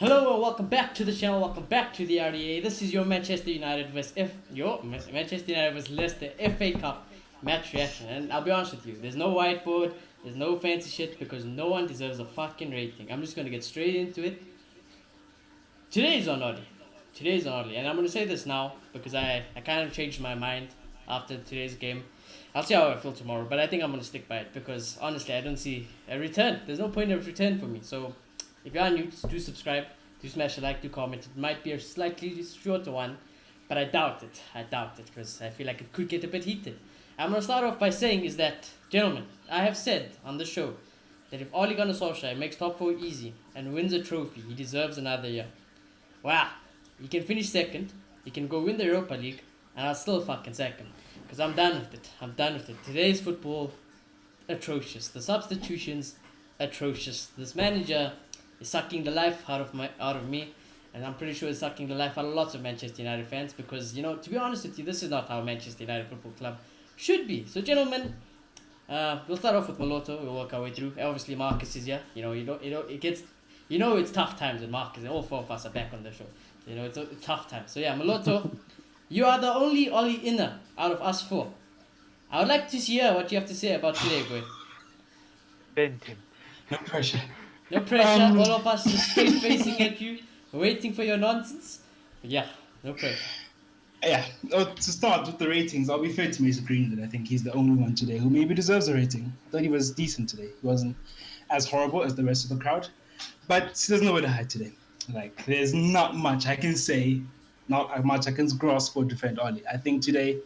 Hello and welcome back to the channel. Welcome back to the RDA. This is your Manchester United vs Manchester United vs Leicester FA Cup match reaction. And I'll be honest with you, there's no whiteboard, there's no fancy shit because no one deserves a fucking rating. I'm just gonna get straight into it. Today is on Audi. Today is on Audi, and I'm gonna say this now because I kind of changed my mind after today's game. I'll see how I feel tomorrow, but I think I'm gonna stick by it because honestly, I don't see a return. There's no point of return for me. So if you are new, do subscribe, do smash a like, do comment. It might be a slightly shorter one, but I doubt it. I doubt it because I feel like it could get a bit heated. I'm gonna start off by saying is that, gentlemen, I have said on the show that if Ole Gunnar Solskjaer makes top four easy and wins a trophy, he deserves another year. Wow, he can finish second, he can go win the Europa League, and I'll still fucking second. Because I'm done with it. I'm done with it. Today's football, atrocious. The substitutions, atrocious. This manager is sucking the life out of me, and I'm pretty sure he's sucking the life out of lots of Manchester United fans because, to be honest with you, this is not how Manchester United Football Club should be. So, gentlemen, we'll start off with Moloto. We'll work our way through. Obviously, Marcus is here. It's tough times with Marcus. All four of us are back on the show. It's tough times. So yeah, Moloto, you are the only Ollie inner out of us four. I would like to hear what you have to say about today, boy. Bend him. No pressure. No pressure. All of us just straight facing at you, waiting for your nonsense. But yeah, no pressure. Yeah, to start with the ratings, I'll be fair to Mason Greenwood. I think he's the only one today who maybe deserves a rating. I thought he was decent today. He wasn't as horrible as the rest of the crowd, but there's nowhere to hide today. Like, there's not much I can say, not much I can grasp or defend Oli. I think today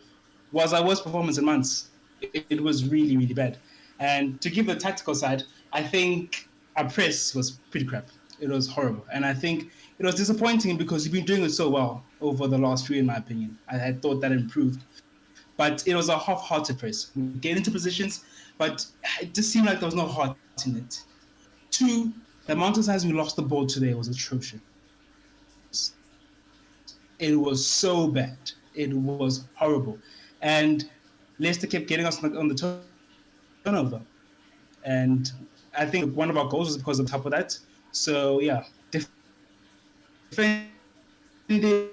was our worst performance in months. It was really, really bad. And to give the tactical side, I think our press was pretty crap. It was horrible. And I think it was disappointing because you've been doing it so well over the last few, in my opinion. I had thought that improved. But it was a half-hearted press. We get into positions, but it just seemed like there was no heart in it. Two, the amount of times we lost the ball today was atrocious. It was so bad. It was horrible. And Leicester kept getting us on the turnover. And I think one of our goals was because of top of that. So, yeah, defending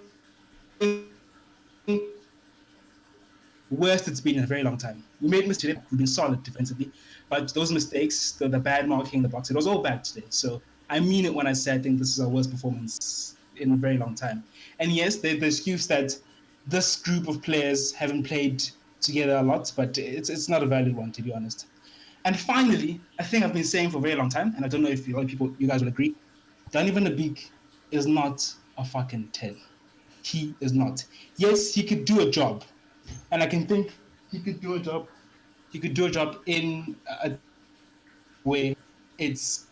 worst it's been in a very long time. We made mistakes today. We've been solid defensively, but those mistakes, the bad marking in the box, it was all bad today. So I mean it when I say I think this is our worst performance in a very long time. And yes, the excuse that this group of players haven't played together a lot, but it's not a valid one, to be honest. And finally, I think I've been saying for a very long time, and I don't know if you guys will agree, Danny Van de Beek is not a fucking 10. He is not. Yes, he could do a job, and I can think he could do a job. He could do a job in a way it's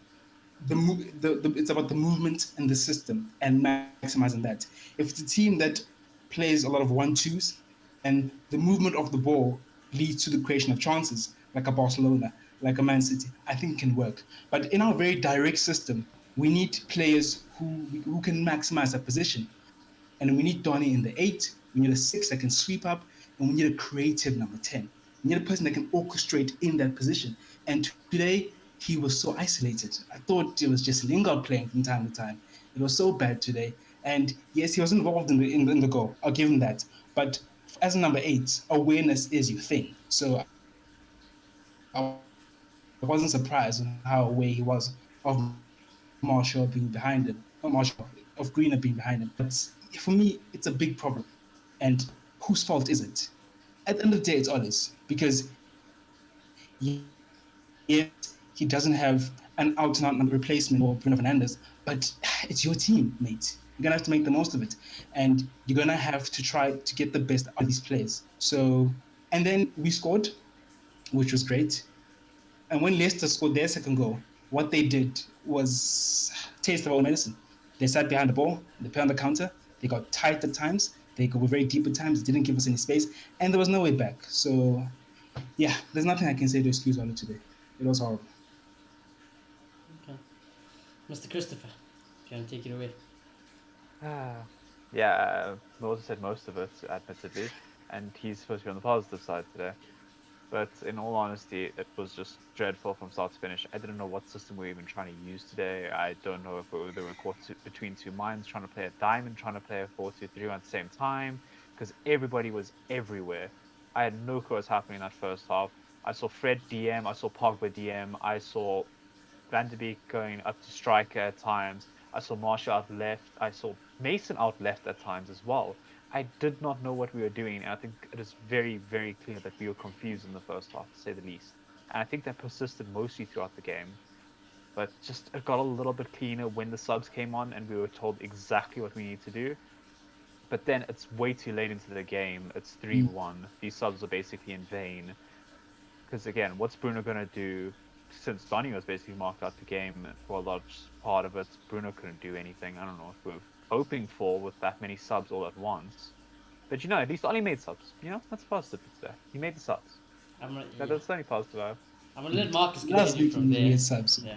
it's about the movement and the system and maximizing that. If it's a team that plays a lot of 1-2s and the movement of the ball leads to the creation of chances, like a Barcelona, like a Man City, I think it can work. But in our very direct system, we need players who can maximize that position. And we need Donny in the 8, we need a 6 that can sweep up, and we need a creative number 10. We need a person that can orchestrate in that position. And today, he was so isolated. I thought it was just Lingard playing from time to time. It was so bad today. And yes, he was involved in the goal. I'll give him that. But as a number 8, awareness is your thing. So I wasn't surprised on how aware he was of Marshall being behind him. Not Marshall, of Greener being behind him. But for me, it's a big problem. And whose fault is it? At the end of the day, it's Ollie's. Because yes, he doesn't have an out-and-out number replacement for Bruno Fernandes, but it's your team, mate. You're going to have to make the most of it. And you're going to have to try to get the best out of these players. So, and then we scored, which was great. And when Leicester scored their second goal, what they did was taste of all medicine. They sat behind the ball, they played on the counter, they got tight at times, they were very deep at times, didn't give us any space, and there was no way back. So, yeah, there's nothing I can say to excuse Ole today. It was horrible. Okay. Mr. Christopher, if you want to take it away. Yeah, Moses said most of it, admittedly, and he's supposed to be on the positive side today. But in all honesty, it was just dreadful from start to finish. I didn't know what system we were even trying to use today. I don't know if they were caught between two minds, trying to play a diamond, trying to play a 4-2-3 at the same time, because everybody was everywhere. I had no clue what was happening in that first half. I saw Fred DM, I saw Pogba DM, I saw Van de Beek going up to striker at times. I saw Martial out left. I saw Mason out left at times as well. I did not know what we were doing, and I think it is very, very clear that we were confused in the first half, to say the least. And I think that persisted mostly throughout the game. But just it got a little bit cleaner when the subs came on and we were told exactly what we need to do. But then it's way too late into the game. It's 3-1. These subs are basically in vain. Because again, what's Bruno going to do? Since Donny was basically marked out the game for a large part of it, Bruno couldn't do anything. I don't know if we're hoping for with that many subs all at once. But at least Donny made subs. That's positive today. He made the subs. That's the only positive I have. I'm gonna let Marcus Last continue week from he there. made subs. Yeah.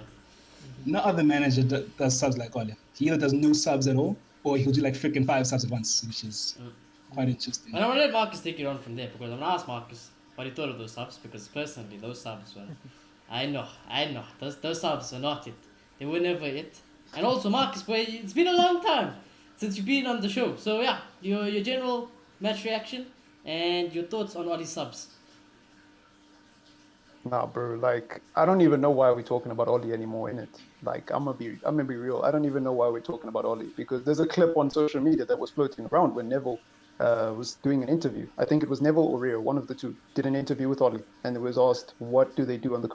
No other manager does subs like Ole. He either does no subs at all, or he'll do like freaking 5 subs at once, which is quite interesting. And I'm gonna let Marcus take it on from there because I'm gonna ask Marcus what he thought of those subs because personally those subs were I know those subs were not it. They were never it. And also Marcus, boy, it's been a long time since you've been on the show. So yeah, your general match reaction and your thoughts on all these subs. Nah, bro. Like, I don't even know why we're talking about Ollie anymore in it. Like, I'm gonna be real. I don't even know why we're talking about Ollie because there's a clip on social media that was floating around when Neville was doing an interview. I think it was Neville or Rio, one of the two, did an interview with Ollie, and it was asked, "What do they do on the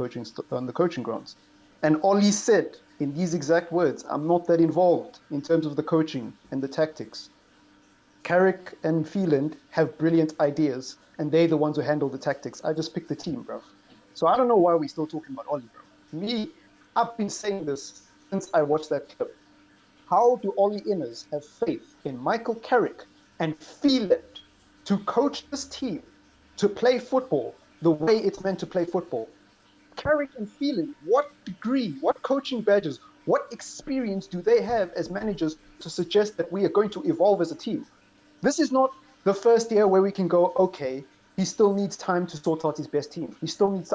coaching grounds?" And Ollie said in these exact words, "I'm not that involved in terms of the coaching and the tactics. Carrick and Phelan have brilliant ideas, and they're the ones who handle the tactics. I just pick the team, bro." So I don't know why we're still talking about Ollie, bro. I've been saying this since I watched that clip. How do Ollie Inners have faith in Michael Carrick and Phelan to coach this team to play football the way it's meant to play football? Carrick and Phelan, what degree, what coaching badges, what experience do they have as managers to suggest that we are going to evolve as a team? This is not the first year where we can go, okay, he still needs time to sort out his best team.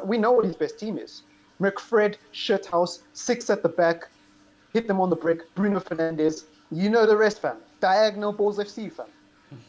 We know what his best team is. McFred, Shithouse, 6 at the back, hit them on the brick, Bruno Fernandes, you know the rest, fam. Diagonal Balls FC, fam.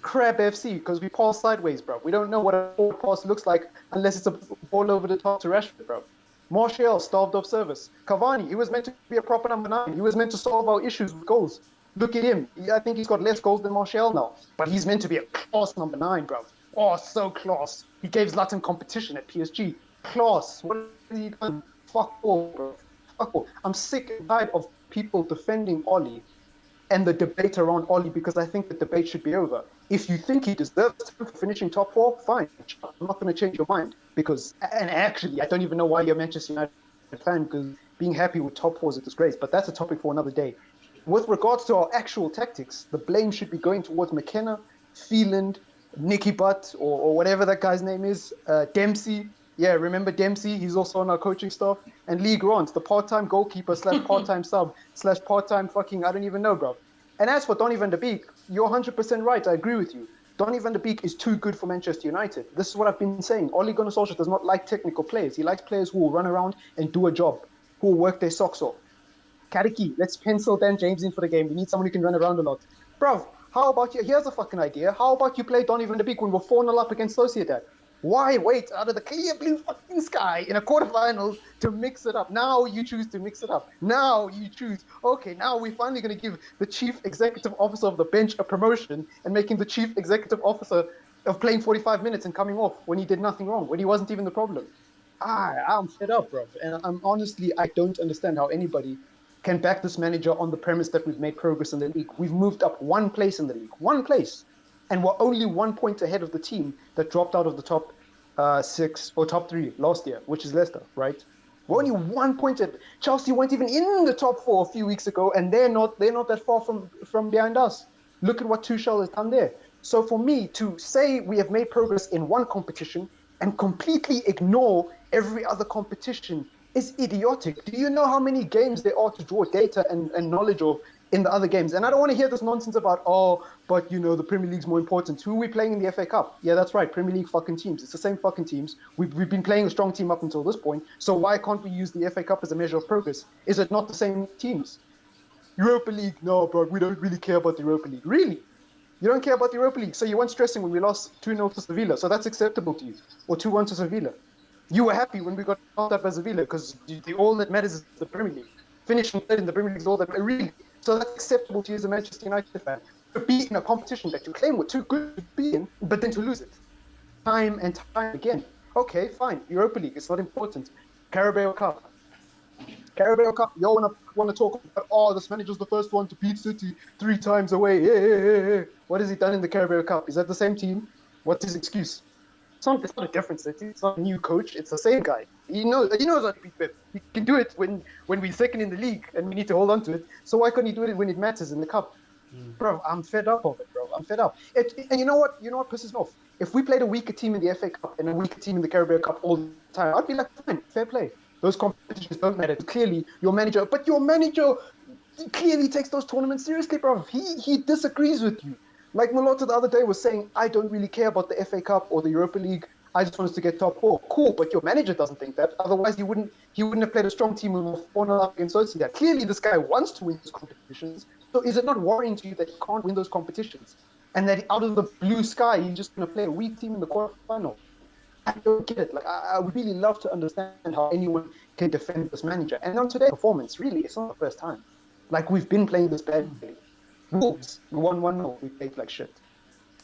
Crab FC, because we pass sideways, bro. We don't know what a forward pass looks like unless it's a ball over the top to Rashford, bro. Martial, starved of service. Cavani, he was meant to be a proper number 9. He was meant to solve our issues with goals. Look at him. I think he's got less goals than Martial now. But he's meant to be a class number 9, bro. Oh, so class. He gave Zlatan competition at PSG. Class. What has he done? Fuck all, bro. Fuck all. I'm sick and tired of people defending Ollie and the debate around Ollie because I think the debate should be over. If you think he deserves to finishing top 4, fine. I'm not going to change your mind because, and actually, I don't even know why you're a Manchester United fan because being happy with top 4 is a disgrace, but that's a topic for another day. With regards to our actual tactics, the blame should be going towards McKenna, Phelan, Nicky Butt, or whatever that guy's name is, Dempsey. Yeah, remember Dempsey? He's also on our coaching staff. And Lee Grant, the part-time goalkeeper / part-time sub / part-time fucking, I don't even know, bro. And as for Donny van de Beek, you're 100% right. I agree with you. Donny van de Beek is too good for Manchester United. This is what I've been saying. Ole Gunnar Solskjaer does not like technical players. He likes players who will run around and do a job, who will work their socks off. Kariki, let's pencil Dan James in for the game. We need someone who can run around a lot. Bro, how about you? Here's a fucking idea. How about you play Donny van de Beek when we're 4-0 up against Sociedad? Why wait out of the clear blue fucking sky in a quarterfinal to mix it up? Now you choose to mix it up. Now you choose, okay, now we're finally going to give the chief executive officer of the bench a promotion and making the chief executive officer of playing 45 minutes and coming off when he did nothing wrong, when he wasn't even the problem. I'm fed up, bro. And I don't understand how anybody can back this manager on the premise that we've made progress in the league. We've moved up 1 place in the league, 1 place. And we're only 1 point ahead of the team that dropped out of the top 6 or top 3 last year, which is Leicester, right? We're only 1 point ahead. Chelsea weren't even in the top 4 a few weeks ago, and they're not that far from behind us. Look at what Tuchel has done there. So for me to say we have made progress in one competition and completely ignore every other competition is idiotic. Do you know how many games there are to draw data and knowledge of in the other games. And I don't want to hear this nonsense about, oh, but the Premier League's more important. Who are we playing in the FA Cup? Yeah, that's right, Premier League fucking teams. It's the same fucking teams. We've been playing a strong team up until this point. So why can't we use the FA Cup as a measure of progress? Is it not the same teams? Europa League, no, bro, we don't really care about the Europa League. Really? You don't care about the Europa League, so you weren't stressing when we lost 2-0 to Sevilla, so that's acceptable to you, or 2-1 to Sevilla. You were happy when we got knocked out by Sevilla, because all that matters is the Premier League. Finishing third in the Premier League is all that matters, really. So that's acceptable to you as a Manchester United fan. To be in a competition that you claim we're too good to be in, but then to lose it. Time and time again. Okay, fine, Europa League, it's not important. Carabao Cup, you all want to talk about, oh, this manager's the first one to beat City 3 times away. Yeah. What has he done in the Carabao Cup? Is that the same team? What's his excuse? It's not a different City. It's not a new coach. It's the same guy. He knows how to beat Pep. He can do it when we're second in the league and we need to hold on to it. So why couldn't he do it when it matters in the cup? Bro, I'm fed up of it, bro. I'm fed up. And you know what? You know what pisses me off? If we played a weaker team in the FA Cup and a weaker team in the Carabao Cup all the time, I'd be like, fine, fair play. Those competitions don't matter. Clearly, your manager clearly takes those tournaments seriously, bro. He disagrees with you. Like Malota the other day was saying, I don't really care about the FA Cup or the Europa League. I just want us to get top 4. Cool, but your manager doesn't think that. Otherwise, he wouldn't have played a strong team with 4-0 up against Sociedad. Clearly, this guy wants to win those competitions. So is it not worrying to you that he can't win those competitions? And that out of the blue sky, he's just going to play a weak team in the quarterfinal? I don't get it. Like, I would really love to understand how anyone can defend this manager. And on today's performance, really, it's not the first time. Like, we've been playing this badly. Wolves, we won 1-0, we played like shit.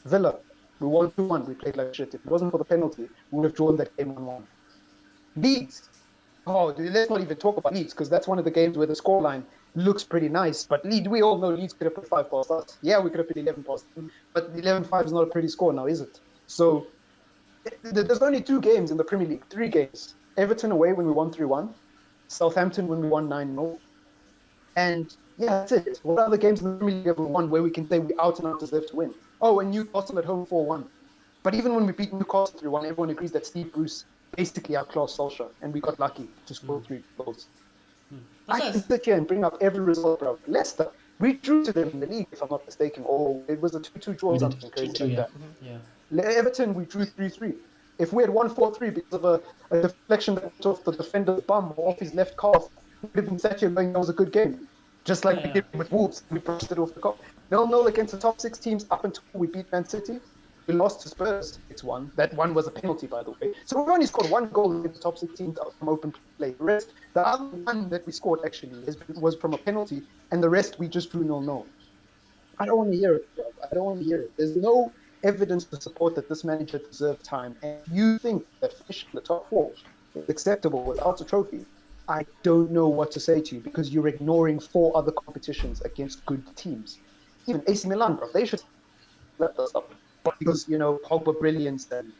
Villa, we won 2-1, we played like shit. If it wasn't for the penalty, we would have drawn that game 1-1. Leeds, let's not even talk about Leeds, because that's one of the games where the scoreline looks pretty nice. But Leeds, we all know Leeds could have put 5 past us. Yeah, we could have put 11 past them, but 11-5 is not a pretty score now, is it? So, there's only 2 games in the Premier League, 3 games. Everton away when we won 3-1, Southampton when we won 9-0, and yeah, that's it. What other games in the Premier League have we won where we can say we out and out deserve to win? Oh, and Newcastle at home 4-1. But even when we beat Newcastle 3-1, everyone agrees that Steve Bruce basically outclassed Solskjaer, and we got lucky to score 3 goals. I can sit here and bring up every result, bro. Leicester, we drew to them in the league, if I'm not mistaken, or it was a 2-2 draw or something crazy like that. Yeah. Everton, we drew 3-3. If we had won 4-3 because of a deflection that went off the defender's bum or off his left calf, we'd have been sat here going, that was a good game. Just like we did with Wolves, we brushed it off the cup. 0-0 against the top 6 teams up until we beat Man City. We lost to Spurs 6-1. That one was a penalty, by the way. So we only scored 1 goal against the top 6 teams from open play. The rest, the other one that we scored actually was from a penalty, and the rest we just drew 0-0. I don't want to hear it, bro. I don't want to hear it. There's no evidence to support that this manager deserves time. And if you think that finishing the top 4 is acceptable without a trophy, I don't know what to say to you, because you're ignoring 4 other competitions against good teams. Even AC Milan, bro, they should let us up. But because, Pogba brilliance and,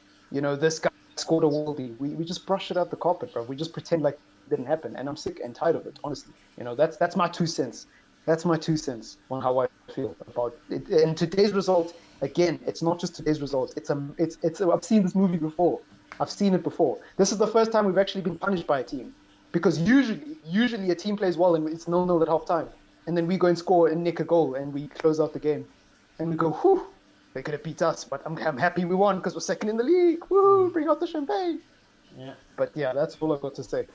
this guy scored a worldie, we just brush it out the carpet, bro. We just pretend like it didn't happen. And I'm sick and tired of it, honestly. That's my 2 cents. That's my 2 cents on how I feel about it. And today's result, again, it's not just today's result. I've seen this movie before. I've seen it before. This is the first time we've actually been punished by a team. Because usually a team plays well and it's 0-0 at half time. And then we go and score and nick a goal and we close out the game. And we go, whew, they could have beat us, but I'm happy we won because we're second in the league. Woo, bring out the champagne. Yeah. But yeah, that's all I've got to say.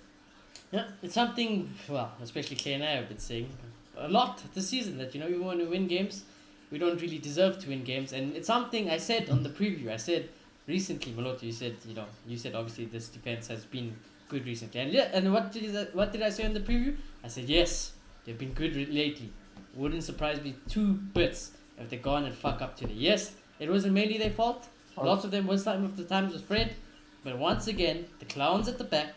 Yeah, it's something, well, especially Clay and I have been saying a lot this season, that, even when we win games, we don't really deserve to win games. And it's something I said on the preview. I said recently, Maloto, you said obviously this defense has been good recently, and what did I say in the preview? I said yes, they've been good lately. Wouldn't surprise me 2 bits if they go on and fuck up today. Yes, it wasn't mainly their fault. Lots of them was some of the times was Fred, but once again the clowns at the back,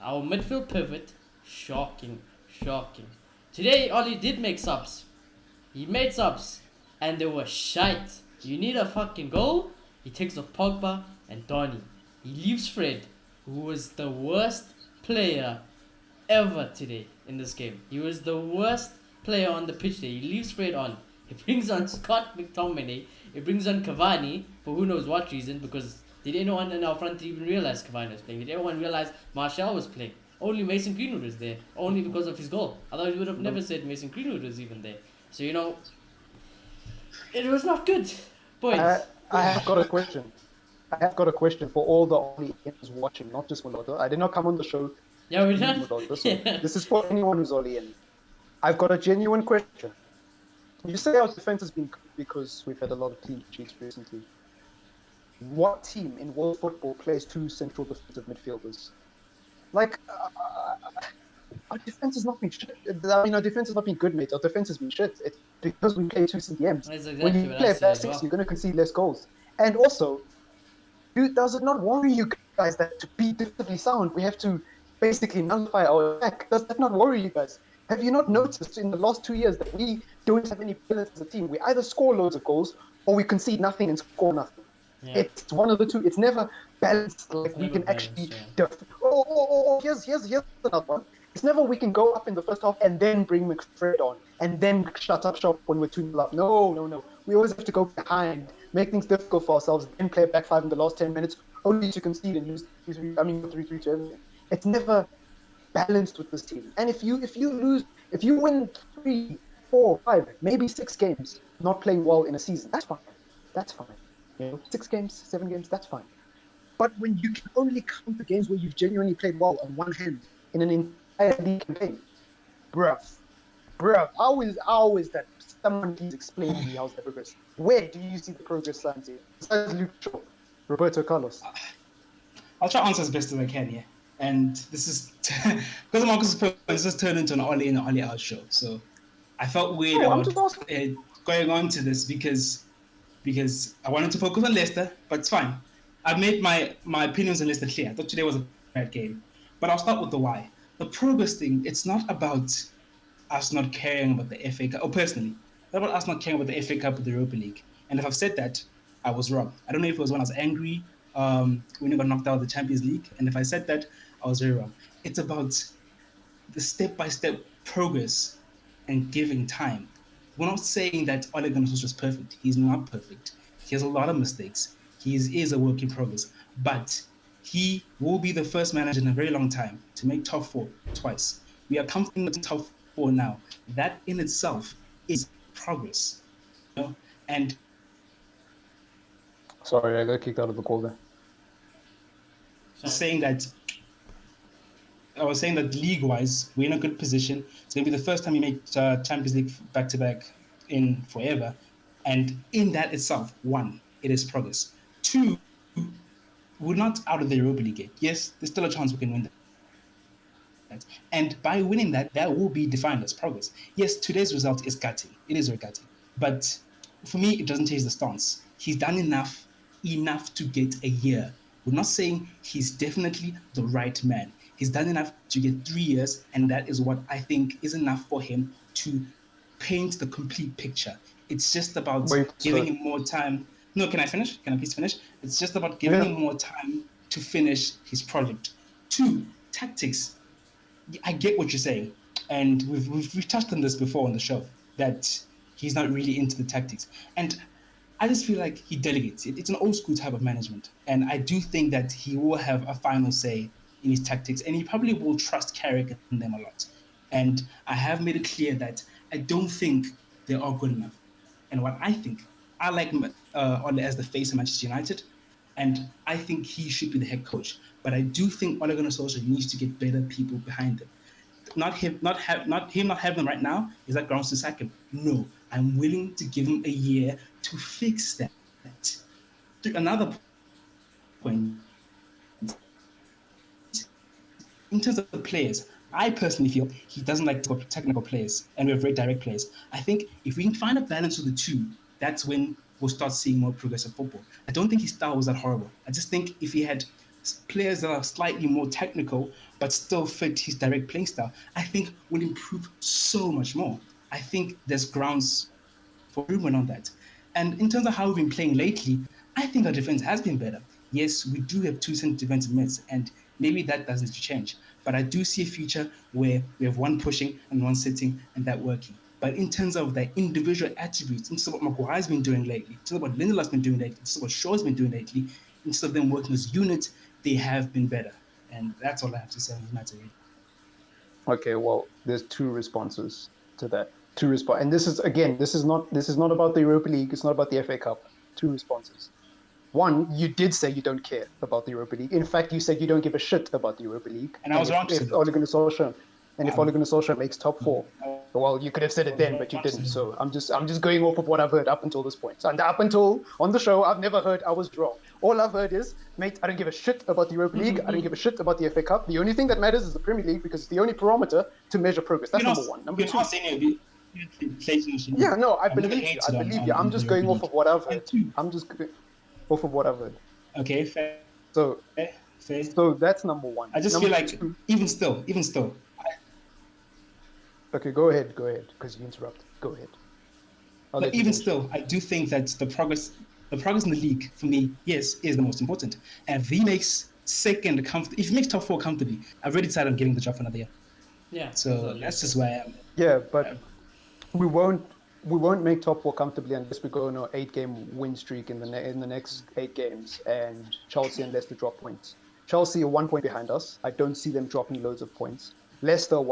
our midfield pivot, shocking. Today Ollie did make subs. He made subs, and they were shite. You need a fucking goal. He takes off Pogba and Donny. He leaves Fred, who was the worst player ever today in this game. He was the worst player on the pitch today. He leaves Fred on. He brings on Scott McTominay. He brings on Cavani for who knows what reason, because did anyone in our front even realize Cavani was playing? Did anyone realize Martial was playing? Only Mason Greenwood was there, only because of his goal. Otherwise we would have never said Mason Greenwood was even there. So it was not good, I, boys. I have got a question. I have got a question for all the Olians watching, not just Muloto. I did not come on the show Yeah, we to beat done. Muloto, so Yeah. this is for anyone who's Olian. I've got a genuine question. You say our defense has been good because we've had a lot of clean sheets recently. What team in world football plays two central defensive midfielders? Like, our defense has not been shit. I mean, our defense has not been good, mate. Our defense has been shit. It's because we play two CDMs. That's When exactly you what I play a say back as six, well. you're going to concede less goals. And also, dude, does it not worry you guys that to be defensively sound, we have to basically nullify our attack? Does that not worry you guys? Have you not noticed in the last 2 years that we don't have any balance as a team? We either score loads of goals or we concede nothing and score nothing. Yeah. It's one of the two. It's never balanced. Like It's we never can balanced. actually. Yeah. Here's another one. It's never we can go up in the first half and then bring McFred on and then shut up shop when we're 2-0 up. No. We always have to go behind, make things difficult for ourselves, then play back five in the last 10 minutes, only to concede and lose 3-3 to everything. It's never balanced with this team. And if you win 3, 4, 5, maybe 6 games, not playing well in a season, that's fine. That's fine. 6 games, 7 games, that's fine. But when you can only count the games where you've genuinely played well on one hand in an entire league campaign, bruv, how is that? Someone please explain to me how's the progress. Where do you see the progress, Santi? Besides Luke Shaw, Roberto Carlos. I'll try to answer as best as I can here. And this is because Marcus' point, this has turned into an Ollie in and Ollie out show. So I felt weird No, I'm about just asking. going on to this because I wanted to focus on Leicester, but it's fine. I've made my opinions on Leicester clear. I thought today was a bad game. But I'll start with the why. The progress thing, it's not about us not caring about the FA Cup, or personally, it's not about us not caring about the FA Cup or the Europa League. And if I've said that, I was wrong. I don't know if it was when I was angry when we got knocked out of the Champions League. And if I said that, I was very wrong. It's about the step-by-step progress and giving time. We're not saying that Ole Gunnar Solskjaer is perfect. He's not perfect. He has a lot of mistakes. He is a work in progress. But he will be the first manager in a very long time to make top four twice. We are comfortably in the top four now. That in itself is progress. And Sorry, I got kicked out of the call there. Sorry. saying that I was saying that league-wise, we're in a good position. It's going to be the first time we make Champions League back-to-back in forever. And in that itself, one, it is progress. Two, we're not out of the Europa League yet. Yes, there's still a chance we can win that. And by winning that, that will be defined as progress. Yes, today's result is gutting. It is very gutting. But for me, it doesn't change the stance. He's done enough to get a year. We're not saying he's definitely the right man. He's done enough to get 3 years, and that is what I think is enough for him to paint the complete picture. It's just about Wait, giving sir. him more time. No, can I finish? Can I please finish? It's just about giving Yeah. him more time to finish his project. Two, tactics. I get what you're saying, and we've touched on this before on the show that he's not really into the tactics, and I just feel like he delegates it. It's an old school type of management, and I do think that he will have a final say in his tactics, and he probably will trust Carrick in them a lot. And I have made it clear that I don't think they are good enough. And what I think, I like Ole as the face of Manchester United, and I think he should be the head coach. But I do think Ole Gunnar Solskjaer needs to get better people behind him. Not him not having them right now is that grounds to sack him. No, I'm willing to give him a year to fix that. To another point, in terms of the players, I personally feel he doesn't like technical players, and we're very direct players. I think if we can find a balance of the two, that's when we'll start seeing more progressive football. I don't think his style was that horrible. I just think if he had players that are slightly more technical but still fit his direct playing style, I think would improve so much more. I think there's grounds for improvement on that. And in terms of how we've been playing lately, I think our defense has been better. Yes, we do have two centre defensive mids, and maybe that doesn't need to change. But I do see a future where we have one pushing and one sitting, and that working. But in terms of the individual attributes, instead of what Maguire's been doing lately, instead of what Lindelof's been doing lately, instead of what Shaw's been doing lately, instead of them working as units, they have been better. And that's all I have to say on United. Okay, well, there's two responses to that. Two response, and this is not about the Europa League. It's not about the FA Cup. Two responses. One, you did say you don't care about the Europa League. In fact, you said you don't give a shit about the Europa League. And I was wrong to say if that. Ole Gunnar Solskjaer if Ole Gunnar Solskjaer makes top four, well, you could have said it then, but you didn't. So I'm just going off of what I've heard up until this point. And up until on the show, I've never heard I was wrong. All I've heard is, mate, I don't give a shit about the Europa League. I don't give a shit about the FA Cup. The only thing that matters is the Premier League because it's the only barometer to measure progress. That's number one. Number two. Yeah, no, I believe you. I believe you. I'm just going off of what I've heard. I'm just going off of what I've heard. Okay, fair. So, fair. So that's number one. I just number feel like two, even still. Okay, go ahead, because you interrupted. Go ahead. But even still, I do think that the progress in the league for me, yes, is the most important. And if he makes if he makes top four comfortably, I've already decided on getting the job for another year. Yeah. So that's just where I am. Yeah, but we won't make top four comfortably unless we go on an 8-game win streak in the next 8 games, and Chelsea and Leicester drop points. Chelsea are 1 point behind us. I don't see them dropping loads of points. Leicester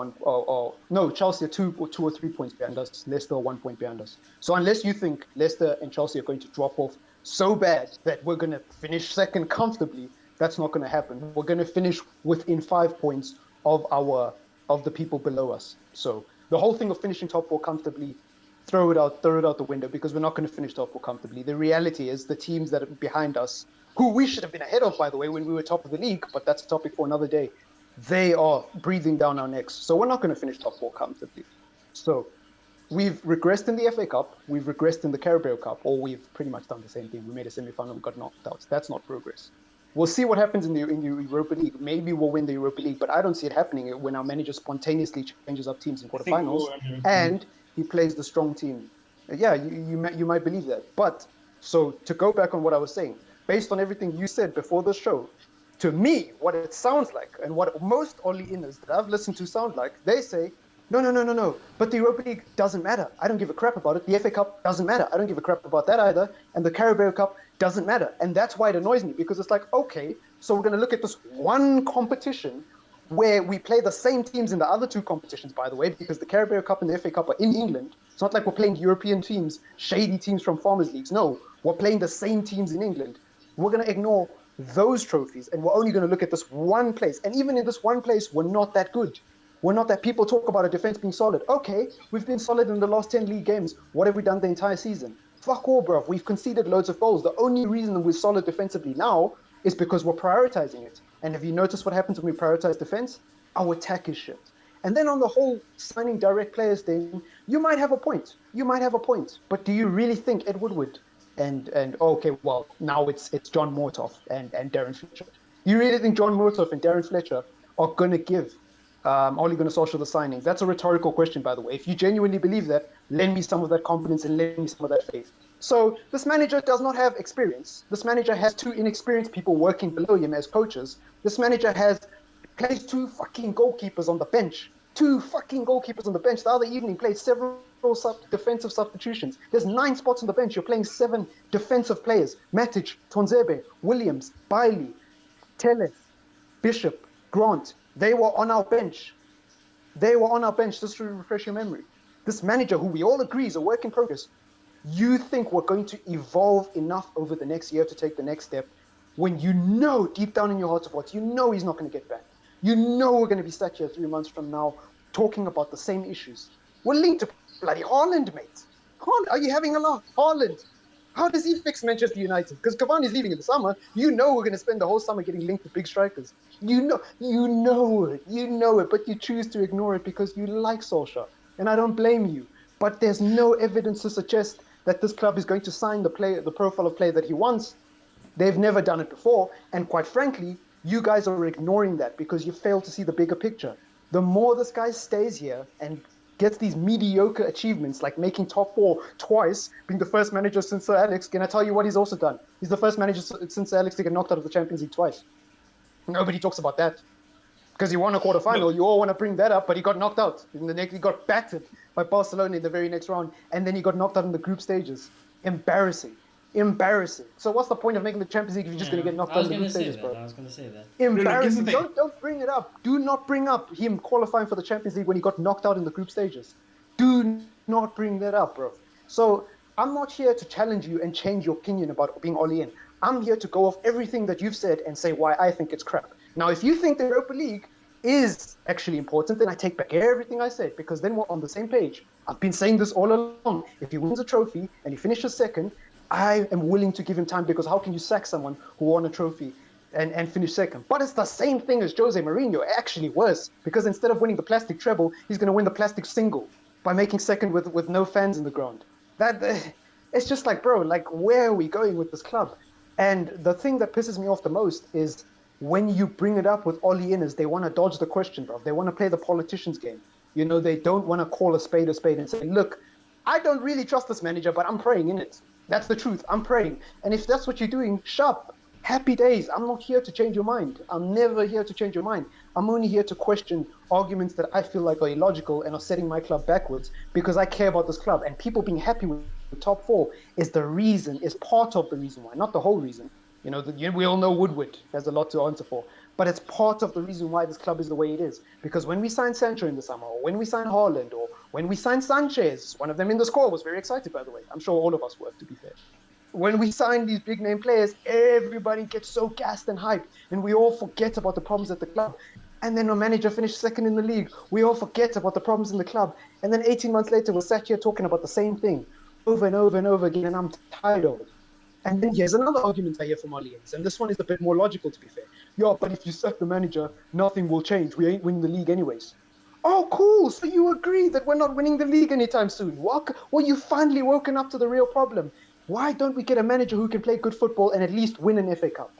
Chelsea are 2 or 3 points behind us. Leicester are 1 point behind us. So unless you think Leicester and Chelsea are going to drop off so bad that we're going to finish second comfortably, that's not going to happen. We're going to finish within 5 points of the people below us. So the whole thing of finishing top four comfortably, throw it out the window, because we're not going to finish top four comfortably. The reality is the teams that are behind us, who we should have been ahead of, by the way, when we were top of the league, but that's a topic for another day. They are breathing down our necks. So we're not going to finish top four comfortably. So we've regressed in the FA Cup, we've regressed in the Carabao Cup, or we've pretty much done the same thing. We made a semi-final, we got knocked out. That's not progress. We'll see what happens in the Europa League. Maybe we'll win the Europa League, but I don't see it happening when our manager spontaneously changes up teams in quarterfinals and he plays the strong team. Yeah, you might believe that. But so to go back on what I was saying, based on everything you said before the show, to me, what it sounds like, and what most Oli inners that I've listened to sound like, they say, no. But the Europa League doesn't matter. I don't give a crap about it. The FA Cup doesn't matter. I don't give a crap about that either. And the Carabao Cup doesn't matter. And that's why it annoys me, because it's like, okay, so we're going to look at this one competition where we play the same teams in the other two competitions, by the way, because the Carabao Cup and the FA Cup are in England. It's not like we're playing European teams, shady teams from farmers' leagues. No, we're playing the same teams in England. We're going to ignore those trophies, and we're only going to look at this one place. And even in this one place, we're not that good. We're not that. People talk about a defense being solid. Okay, we've been solid in the last 10 league games. What have we done the entire season? Fuck all, bro. We've conceded loads of goals. The only reason we're solid defensively now is because we're prioritizing it. And have you noticed what happens when we prioritize defense? Our attack is shit. And then on the whole signing direct players thing, you might have a point. But do you really think Ed Woodward and okay, well, now it's John Mortoff and Darren Fletcher. You really think John Mortoff and Darren Fletcher are going to give Ole Gunnar Solskjaer the signings? That's a rhetorical question, by the way. If you genuinely believe that, lend me some of that confidence and lend me some of that faith. So this manager does not have experience. This manager has 2 inexperienced people working below him as coaches. This manager plays 2 fucking goalkeepers on the bench. 2 fucking goalkeepers on the bench. The other evening played several defensive substitutions. There's 9 spots on the bench. You're playing 7 defensive players. Matic, Tonzebe, Williams, Bailey, Telles, Bishop, Grant. They were on our bench. Just to refresh your memory. This manager, who we all agree is a work in progress, you think we're going to evolve enough over the next year to take the next step when you know deep down in your heart of hearts, you know he's not going to get back. You know we're going to be sat here 3 months from now talking about the same issues. We're linked to bloody Haaland, mate. Are you having a laugh? Haaland. How does he fix Manchester United? Because Cavani's leaving in the summer. You know we're going to spend the whole summer getting linked to big strikers. You know it, but you choose to ignore it because you like Solskjaer. And I don't blame you. But there's no evidence to suggest that this club is going to sign the profile of player that he wants. They've never done it before. And quite frankly, you guys are ignoring that because you fail to see the bigger picture. The more this guy stays here and gets these mediocre achievements, like making top 4 twice, being the first manager since Sir Alex, can I tell you what he's also done? He's the first manager since Sir Alex to get knocked out of the Champions League twice. Nobody talks about that. Because he won a quarterfinal, You all want to bring that up, but he got knocked out. He got battered by Barcelona in the very next round, and then he got knocked out in the group stages. Embarrassing. So what's the point of making the Champions League if you're just going to get knocked out in the group stages, bro? I was going to say that. Embarrassing. Don't bring it up. Do not bring up him qualifying for the Champions League when he got knocked out in the group stages. Do not bring that up, bro. So I'm not here to challenge you and change your opinion about being Oli in. I'm here to go off everything that you've said and say why I think it's crap. Now, if you think the Europa League is actually important, then I take back everything I said, because then we're on the same page. I've been saying this all along. If he wins a trophy and he finishes second, I am willing to give him time, because how can you sack someone who won a trophy and finish second? But it's the same thing as Jose Mourinho, actually worse, because instead of winning the plastic treble, he's going to win the plastic single by making second with no fans in the ground. That it's just like, bro, like, where are we going with this club? And the thing that pisses me off the most is when you bring it up with Oli in, is they want to dodge the question, bro. They want to play the politicians game. You know, they don't want to call a spade and say, look, I don't really trust this manager, but I'm praying in it. That's the truth. I'm praying. And if that's what you're doing, sharp. Happy days. I'm not here to change your mind. I'm never here to change your mind. I'm only here to question arguments that I feel like are illogical and are setting my club backwards, because I care about this club. And people being happy with the top four is part of the reason why, not the whole reason. You know, we all know Woodward has a lot to answer for, but it's part of the reason why this club is the way it is. Because when we signed Sancho in the summer, or when we signed Haaland, or when we signed Sanchez, one of them in the score was very excited, by the way. I'm sure all of us were, to be fair. When we sign these big name players, everybody gets so gassed and hyped, and we all forget about the problems at the club. And then our manager finished second in the league. We all forget about the problems in the club. And then 18 months later, we're sat here talking about the same thing over and over and over again, and I'm tired of it. And then here's another argument I hear from Aliens, and this one is a bit more logical, to be fair. Yeah, but if you sack the manager, nothing will change. We ain't winning the league anyways. Oh, cool. So you agree that we're not winning the league anytime soon? What? Well, you've finally woken up to the real problem. Why don't we get a manager who can play good football and at least win an FA Cup?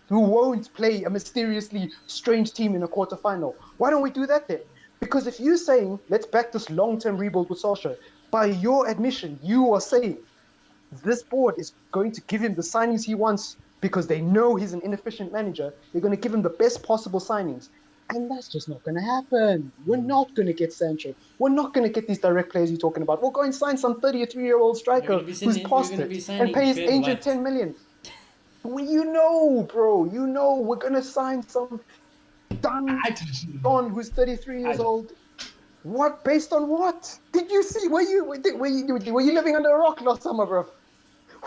Who won't play a mysteriously strange team in a quarterfinal? Why don't we do that then? Because if you're saying, let's back this long-term rebuild with Solskjaer, by your admission, you are saying this board is going to give him the signings he wants because they know he's an inefficient manager. They're going to give him the best possible signings. And that's just not going to happen. We're not going to get Sancho. We're not going to get these direct players you're talking about. We'll go and sign some 33-year-old striker who's past it and pay his agent 10 million. Well, you know, bro, we're going to sign some Don who's 33 years old. What? Based on what? Did you see? Were you living under a rock last summer, bro?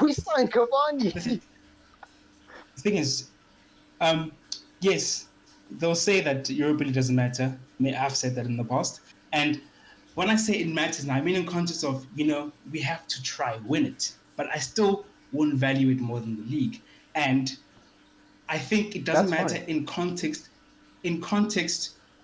We signed Cavani. The thing is, yes, they'll say that Europa League doesn't matter. I mean, I've said that in the past. And when I say it matters now, I mean in context of, we have to try win it. But I still won't value it more than the league. And I think it doesn't matter in context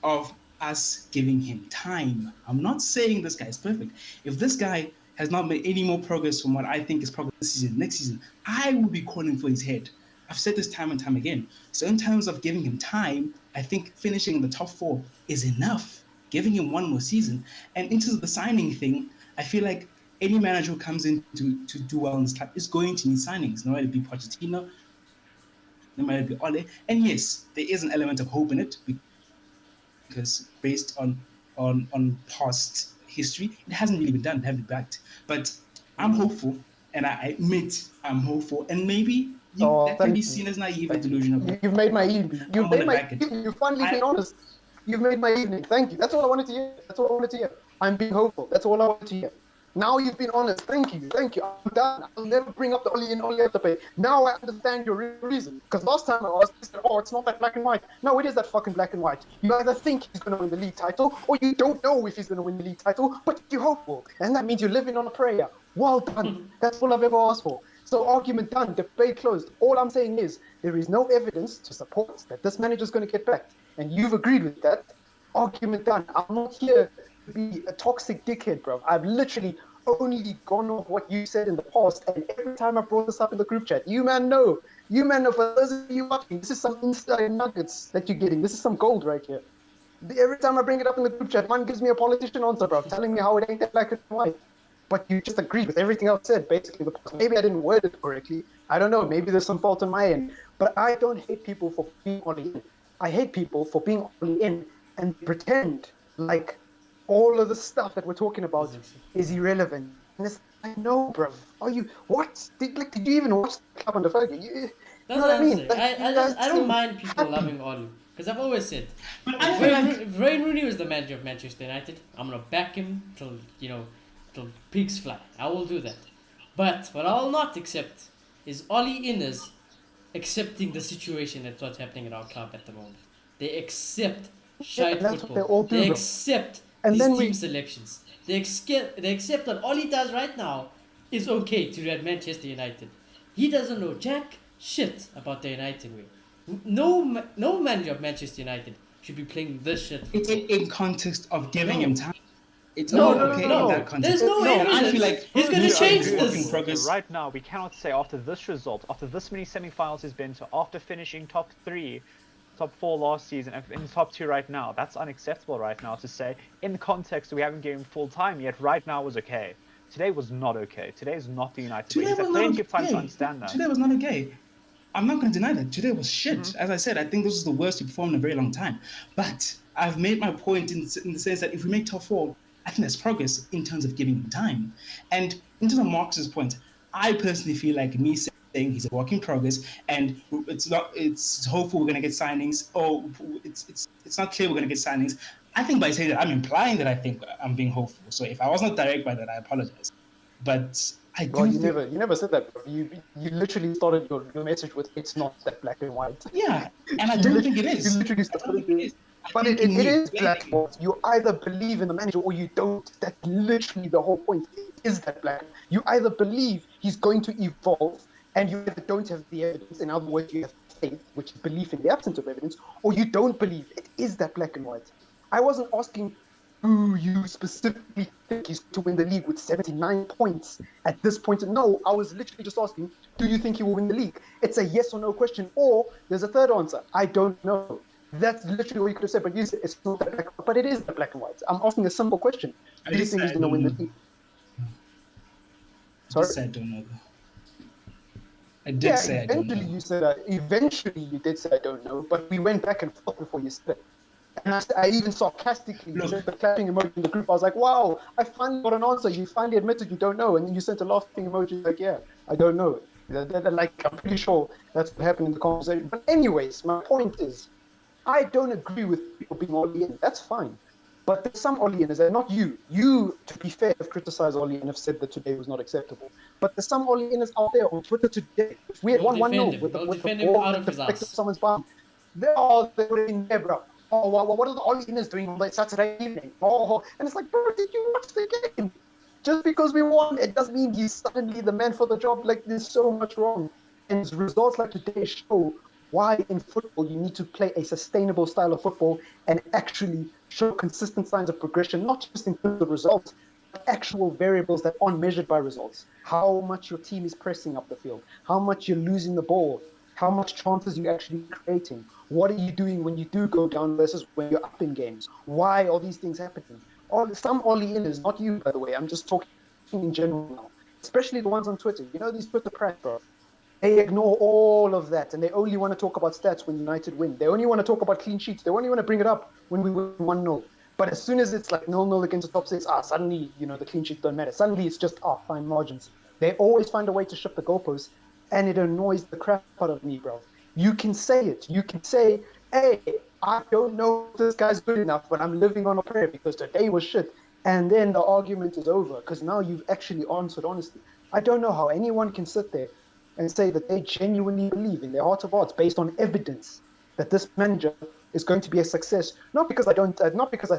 of us giving him time. I'm not saying this guy is perfect. If this guy has not made any more progress from what I think is progress this season, next season, I will be calling for his head. I've said this time and time again. So in terms of giving him time, I think finishing in the top four is enough. Giving him one more season. And into the signing thing, I feel like any manager who comes in to do well in this club is going to need signings, no matter it be Pochettino, no matter it be Ole. And yes, there is an element of hope in it because based on past history, it hasn't really been done, it hasn't been backed. But I'm hopeful, and I admit I'm hopeful, and maybe that can be seen as naive and delusional. You've made my evening. You've finally been honest. You've made my evening. Thank you. That's all I wanted to hear. I'm being hopeful. That's all I wanted to hear. Now you've been honest. Thank you. I'm done. I'll never bring up the Oli and Oli debate. Now I understand your real reason. Because last time I was, it's not that black and white. No, it is that fucking black and white. You either think he's going to win the league title, or you don't know if he's going to win the league title, but you're hopeful. And that means you're living on a prayer. Well done. That's all I've ever asked for. So argument done, debate closed. All I'm saying is there is no evidence to support that this manager's going to get back. And you've agreed with that. Argument done. I'm not here to be a toxic dickhead, bro. I've literally only gone off what you said in the past, and every time I brought this up in the group chat, you man know, for those of you watching, this is some inside nuggets that you're getting. This is some gold right here. Every time I bring it up in the group chat, man gives me a politician answer, bro, telling me how it ain't that black and white. But you just agreed with everything I've said, basically. Maybe I didn't word it correctly. I don't know. Maybe there's some fault on my end. But I don't hate people for being Oli in. I hate people for being Oli in and pretend like all of the stuff that we're talking about is irrelevant. And it's like, no, bro. Are you, what? Did you even watch the club under Fergie? You know what I mean? Like, I don't mind people loving Oli. Because I've always said, if Wayne Rooney was the manager of Manchester United, I'm going to back him till, till pigs fly. I will do that. But what I will not accept is Ollie Inners accepting the situation that's what's happening at our club at the moment. They accept shite that's what football. they all do, They bro. accept And these then team we- selections. They accept that all he does right now is okay to at Manchester United. He doesn't know jack shit about the United way. No manager of Manchester United should be playing this shit football. In context of giving No. him time. It's No, all no, okay no. in that context. There's no And I feel evidence. like He's gonna he's change a work in this. progress. So right now, we cannot say after this result, after this many semi-finals he's been to, after finishing top 3, top 4 last season, and in top 2 right now, that's unacceptable right now to say. In the context that we haven't given him full time yet, right now was okay. Today was not okay. Today is not the United way. Today He's had was not plenty of time to okay. understand that. Today was not okay. I'm not going to deny that. Today was shit. As I said, I think this is the worst we performed in a very long time. But I've made my point in the sense that if we make top 4, I think there's progress in terms of giving him time. And in terms of Marcus's point, I personally feel like me saying he's a work in progress, and it's hopeful we're going to get signings, or it's not clear we're going to get signings. I think by saying that, I'm implying that I think I'm being hopeful. So if I was not direct by that, I apologize. But I do Well, think... you never said that, bro. You literally started your message with "it's not that black and white." Yeah, and I don't think it is. You literally I don't started think it is. I But think it in me is black and explaining- white. You either believe in the manager or you don't. That's literally the whole point. It is that black. You either believe he's going to evolve and you either don't have the evidence. In other words, you have faith, which is belief in the absence of evidence, or you don't believe. It is that black and white. I wasn't asking who you specifically think is to win the league with 79 points at this point. No, I was literally just asking, do you think he will win the league? It's a yes or no question, or there's a third answer. I don't know. That's literally what you could have said, but you said it's not that black, but it is the black and white. I'm asking a simple question. I Do you just think he's said going to I win the don't know. league? I Sorry? just said I don't know. I did Yeah, say I don't eventually know. you said eventually you did say I don't know, but we went back and forth before you said it. And I even sarcastically Look. sent the clapping emoji in the group. I was like, wow, I finally got an answer. You finally admitted you don't know. And then you sent a laughing emoji like, yeah, I don't know. Like, I'm pretty sure that's what happened in the conversation. But anyways, my point is, I don't agree with people being Oli in. That's fine. But there's some Oli inners, and not you. You, to be fair, have criticized Oli and have said that today was not acceptable. But there's some Oli inners out there on Twitter today. If we had We'll won 1-0 defend him. with the We'll with the defend him ball out that of his deflected ass. someone's bum, they would have been there, bro. Oh, what are the Oli inners doing on that Saturday evening? Oh, and it's like, bro, did you watch the game? Just because we won, it doesn't mean he's suddenly the man for the job. Like, there's so much wrong. And results like today show why in football you need to play a sustainable style of football and actually show consistent signs of progression, not just in terms of results, but actual variables that aren't measured by results. How much your team is pressing up the field, how much you're losing the ball, how much chances you're actually creating. What are you doing when you do go down versus when you're up in games? Why are these things happening? Some Ollie inners, not you, by the way. I'm just talking in general now, especially the ones on Twitter. You know, these Twitter press, bro. They ignore all of that and they only want to talk about stats when United win. They only want to talk about clean sheets. They only want to bring it up when we win 1-0. But as soon as it's like 0-0 against the top 6, suddenly, the clean sheets don't matter. Suddenly it's just, fine margins. They always find a way to shift the goalposts and it annoys the crap out of me, bro. You can say it. You can say, hey, I don't know if this guy's good enough, but I'm living on a prayer because today was shit. And then the argument is over because now you've actually answered honestly. I don't know how anyone can sit there and say that they genuinely believe in their heart of hearts, based on evidence, that this manager is going to be a success. Not because I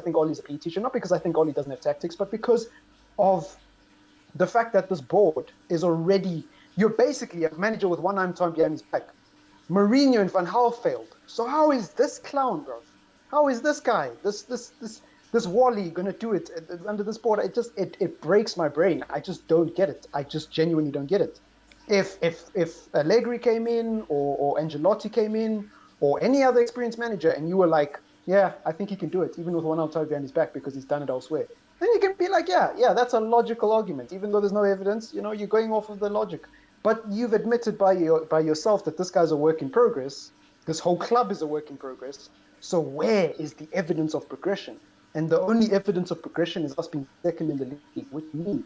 think Ollie's a PE teacher, not because I think Ollie doesn't have tactics, but because of the fact that this board is already, you're basically a manager with one arm time behind his back. Mourinho and Van Gaal failed. So how is this clown, bro? How is this guy, this Wally gonna do it under this board? It breaks my brain. I just don't get it. I just genuinely don't get it. If Allegri came in or Ancelotti came in or any other experienced manager and you were like, yeah, I think he can do it, even with one arm tied behind his back because he's done it elsewhere, then you can be like, yeah, that's a logical argument, even though there's no evidence. You're going off of the logic. But you've admitted by yourself that this guy's a work in progress. This whole club is a work in progress. So where is the evidence of progression? And the only evidence of progression is us being second in the league, which means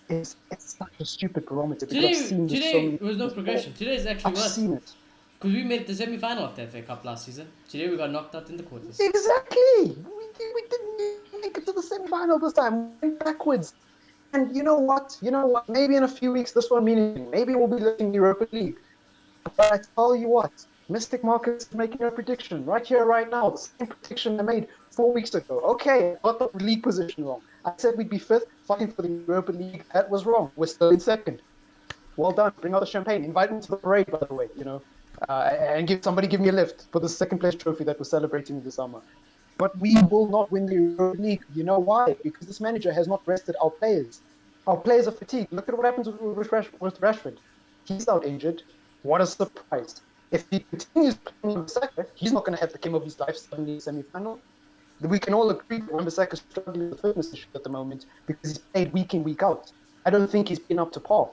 it's such a stupid barometer. Because I've seen this so Today many was no progression. Today is actually I've worse. seen it. Because we made the semi-final of the FA Cup last season. Today we got knocked out in the quarters. Exactly. We didn't make it to the semi-final this time. We went backwards. And you know what? Maybe in a few weeks this won't mean anything. Maybe we'll be looking Europa League. But I tell you what, Mystic Markets is making a prediction right here, right now. The same prediction I made 4 weeks ago. Okay, I got the league position wrong. I said we'd be fifth, fighting for the Europa League. That was wrong. We're still in second. Well done. Bring out the champagne. Invite me to the parade, by the way. And give me a lift for the second place trophy that we're celebrating in the summer. But we will not win the Europa League. You know why? Because this manager has not rested our players. Our players are fatigued. Look at what happens with Rashford. He's out injured. What a surprise. If he continues playing Wan-Bissaka, he's not going to have the game of his life suddenly in the semi-final. We can all agree that Wan-Bissaka is struggling with fitness issues at the moment because he's played week in, week out. I don't think he's been up to par.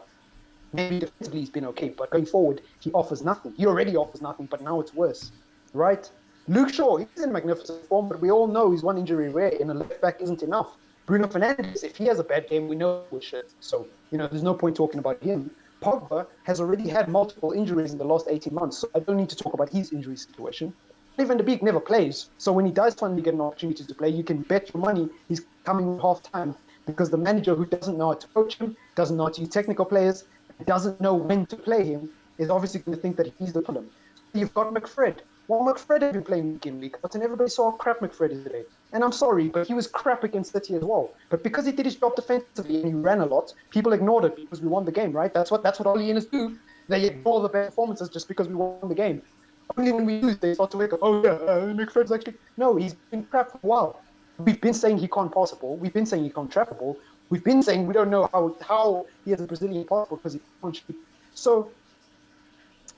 Maybe defensively he's been okay, but going forward, he offers nothing. He already offers nothing, but now it's worse, right? Luke Shaw, he's in magnificent form, but we all know he's one injury rare, and a left back isn't enough. Bruno Fernandes, if he has a bad game, we know we're shit. So, there's no point talking about him. Pogba has already had multiple injuries in the last 18 months, so I don't need to talk about his injury situation. Van de Beek never plays, so when he does finally get an opportunity to play, you can bet your money he's coming at half time because the manager who doesn't know how to coach him, doesn't know how to use technical players, doesn't know when to play him, is obviously going to think that he's the problem. You've got McFred. Well, McFred has been playing week in, week out, and everybody saw how crap McFred is today. And I'm sorry, but he was crap against City as well. But because he did his job defensively and he ran a lot, people ignored it because we won the game, right? That's what Oli and us do. They ignore the bad performances just because we won the game. Only when we lose, they start to wake up. Oh, yeah, McFred's actually... No, he's been crap for a while. We've been saying he can't pass a ball. We've been saying he can't trap a ball. We've been saying we don't know how he has a Brazilian passport because he can't shoot. So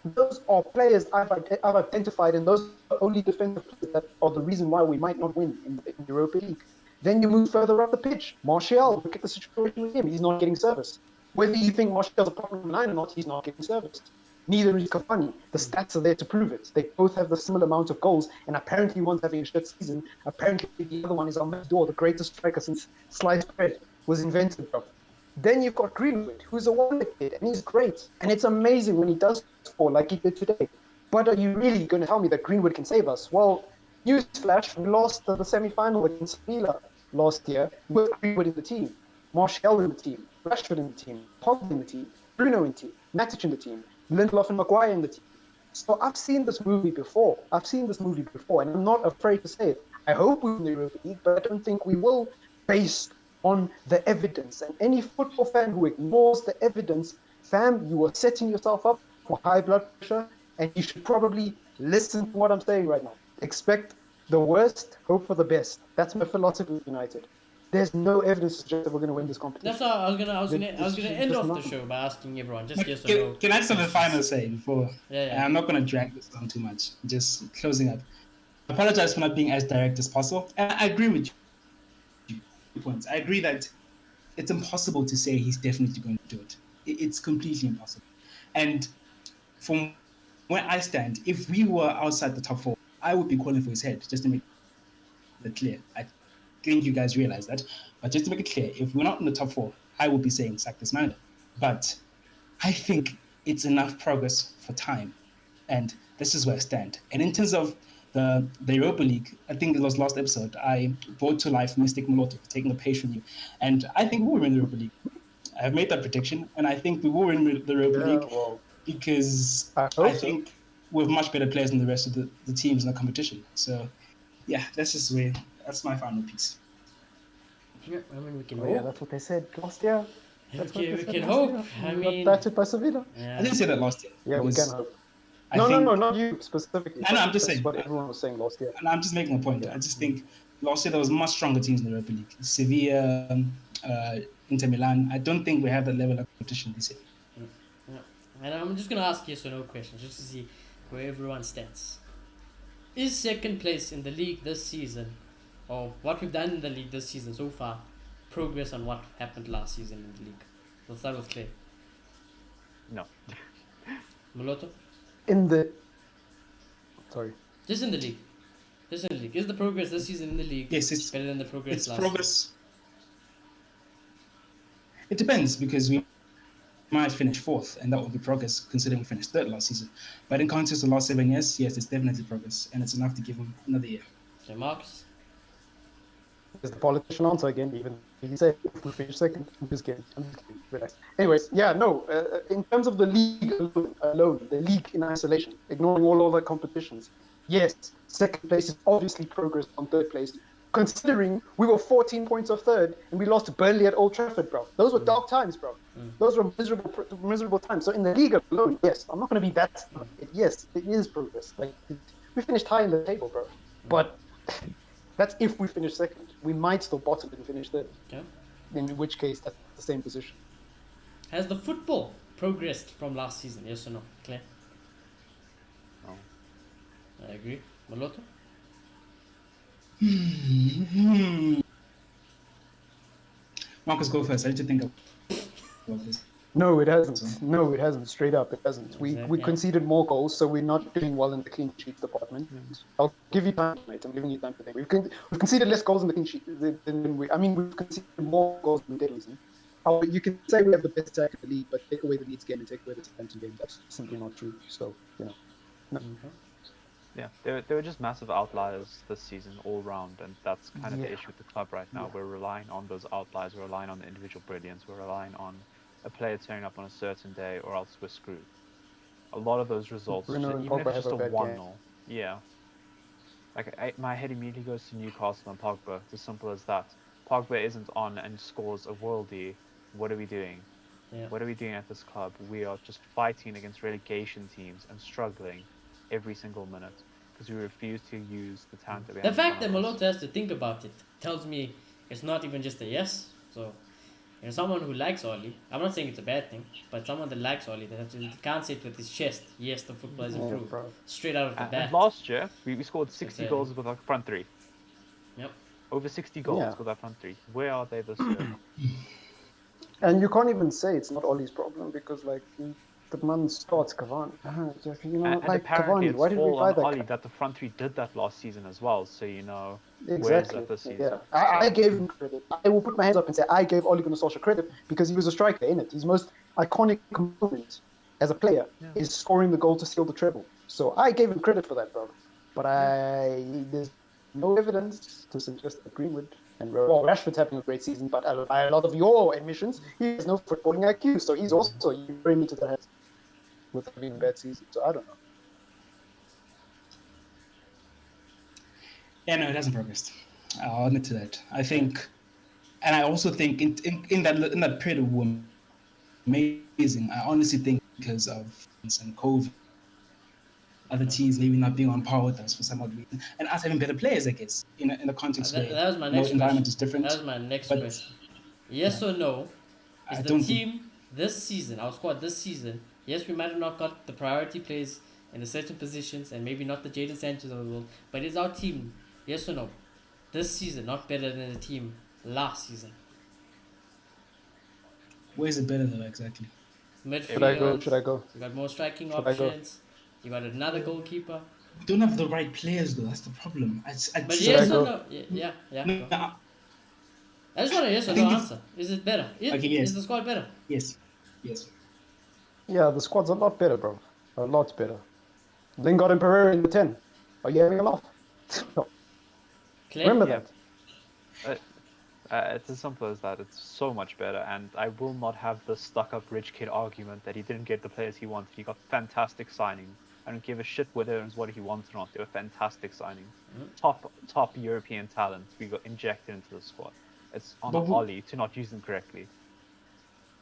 those are players I've identified, and those are only defensive players that are the reason why we might not win in the Europa League. Then you move further up the pitch. Martial, look at the situation with him. He's not getting service. Whether you think Martial's a problem nine or not, he's not getting service. Neither is Cavani. The stats are there to prove it. They both have the similar amount of goals, and apparently one's having a shit season. Apparently the other one is Almeidor, the greatest striker since sliced bread was invented. Bro. Then you've got Greenwood, who's a wonder kid, and he's great. And it's amazing when he does score like he did today. But are you really going to tell me that Greenwood can save us? Well, newsflash, we lost the semi-final against Sevilla last year with Greenwood in the team, Martial in the team, Rashford in the team, Pogba in the team, Bruno in the team, Matic in the team, Lindelof and Maguire in the team. So I've seen this movie before. And I'm not afraid to say it. I hope we win the Europa League, but I don't think we will, based on the evidence. And any football fan who ignores the evidence, fam, you are setting yourself up for high blood pressure, and you should probably listen to what I'm saying right now. Expect the worst, hope for the best. That's my philosophy with United. There's no evidence to suggest that we're going to win this competition. That's how I was gonna end off the show by asking everyone just yes or no. Can I just have a final say before? Yeah. I'm not going to drag this on too much. Just closing up. I apologize for not being as direct as possible. And I agree with you. Points. I agree that it's impossible to say he's definitely going to do it. It's completely impossible. And from where I stand, if we were outside the top four, I would be calling for his head, just to make it clear. I think you guys realize that. But just to make it clear, if we're not in the top four, I would be saying sack this manager. But I think it's enough progress for time. And this is where I stand. And in terms of the Europa League, I think it was last episode, I brought to life Mystic Moloto for taking a page from you. And I think we will win the Europa League. I have made that prediction, and I think we will win the Europa League because I think we have much better players than the rest of the teams in the competition. So, yeah, that's my final piece. Yeah, I mean, we can hope. Yeah, that's what they said last year. We can hope. I mean, battered by Sevilla. I didn't say that last year. Yeah, we can hope. No, not you specifically. I know, I'm just saying. What everyone was saying last year. And I'm just making a point. Yeah. I just think last year there was much stronger teams in the Europa League. Sevilla, Inter Milan. I don't think we have that level of competition this year. Yeah. And I'm just going to ask yes or no questions just to see where everyone stands. Is second place in the league this season, or what we've done in the league this season so far, progress on what happened last season in the league? We'll start with Clay. No. Moloto? Just in the league. Is the progress this season in the league better than the progress last season? It depends, because we might finish fourth, and that will be progress considering we finished third last season. But in context of the last 7 years, yes, it's definitely progress, and it's enough to give him another year. Okay, Marcus? Is the politician answer again, even He said if we finish second, I'm just kidding. Relax. Anyways, yeah, no. In terms of the league alone, the league in isolation, ignoring all other competitions, yes, second place is obviously progress on third place. Considering we were 14 points off third and we lost to Burnley at Old Trafford, bro. Those were dark times, bro. Those were miserable times. So in the league alone, yes, I'm not going to be that. Yes, it is progress. Like we finished high in the table, bro. But that's if we finish second. We might still bottom and finish third. Yeah. In which case, that's the same position. Has the football progressed from last season? Yes or no, Claire? No. I agree. Maloto? Marcus, go first. I need to think about this. No, it hasn't. No, it hasn't. Straight up, it hasn't. We Exactly. conceded more goals, so we're not doing well in the clean sheet department. I'll give you time, mate. I'm giving you time to think. We've conceded less goals in the clean sheet than we. I mean, we've conceded more goals than we did recently. You can say we have the best attack in the league, but take away the Leeds game and take away the Southampton game. That's simply not true. So, no. Yeah, they were just massive outliers this season all round, and that's kind of the Yeah. issue with the club right now. Yeah. We're relying on those outliers, we're relying on the individual brilliance, we're relying on a player turning up on a certain day, or else we're screwed. A lot of those results, Bruno and even if Pogba it's just a have a bad 1-0, yeah. Like my head immediately goes to Newcastle and Pogba. It's as simple as that. Pogba isn't on and scores a worldie. What are we doing? Yeah. What are we doing at this club? We are just fighting against relegation teams and struggling every single minute because we refuse to use the talent that we The have. fact that Maloto has to think about it tells me it's not even just a yes. So, someone who likes Oli, I'm not saying it's a bad thing, but someone that likes Oli, that can't say it with his chest, yes, the football has improved. bro. Straight out of the And bat. last year, we scored 60 Exactly. goals with our front three. Yep. Over 60 goals Yeah. with our front three. Where are they this year? And you can't even say it's not Ollie's problem because, like, the man starts Cavani. You know, And like apparently Cavani. Why it's did we all buy on that? Ollie that the front three did that last season as well. So, where's Exactly. that this season? Yeah, I gave him credit. I will put my hands up and say I gave Ole Gunnar Solskjaer credit because he was a striker in it. His most iconic moment as a player is scoring the goal to seal the treble. So I gave him credit for that, bro. But there's no evidence to suggest that Greenwood and Rashford's having a great season, but by a lot of your admissions, he has no footballing IQ. So he's also very me to the head with having a bad season. So I don't know. Yeah, no, it hasn't progressed. I'll admit to that. I think, and I also think in that period of we amazing. I honestly think because of and COVID, other teams maybe not being on par with us for some odd reason, and us having better players, I guess, in a context where That was my next environment question. is different. That was my next But question. Yes or no? Is I the don't team this season, our squad this season, yes, we might have not got the priority players in the certain positions and maybe not the Jadon Sanchez of the world, but is our team, yes or no, this season not better than the team last season? where is it better though exactly? Midfield, Should I go? you got more striking Should I go? options, you got another goalkeeper. We don't have the right players though. That's the problem. But Should yes I or go? no? Yeah. No, Go. I just want a yes or I no think answer. Is it better? Okay, yes. Is the squad better? yes. Yeah, the squad's a lot better, bro. A lot better. Lingard and Pereira in the 10. Are you having a laugh? No. Claire? Remember Yeah. that. It's as simple as that. It's so much better, and I will not have the stuck-up rich kid argument that he didn't get the players he wanted. He got fantastic signings. I don't give a shit whether it's what he wants or not. They were fantastic signings. Top European talent we got injected into the squad. It's on But Ollie to not use them correctly.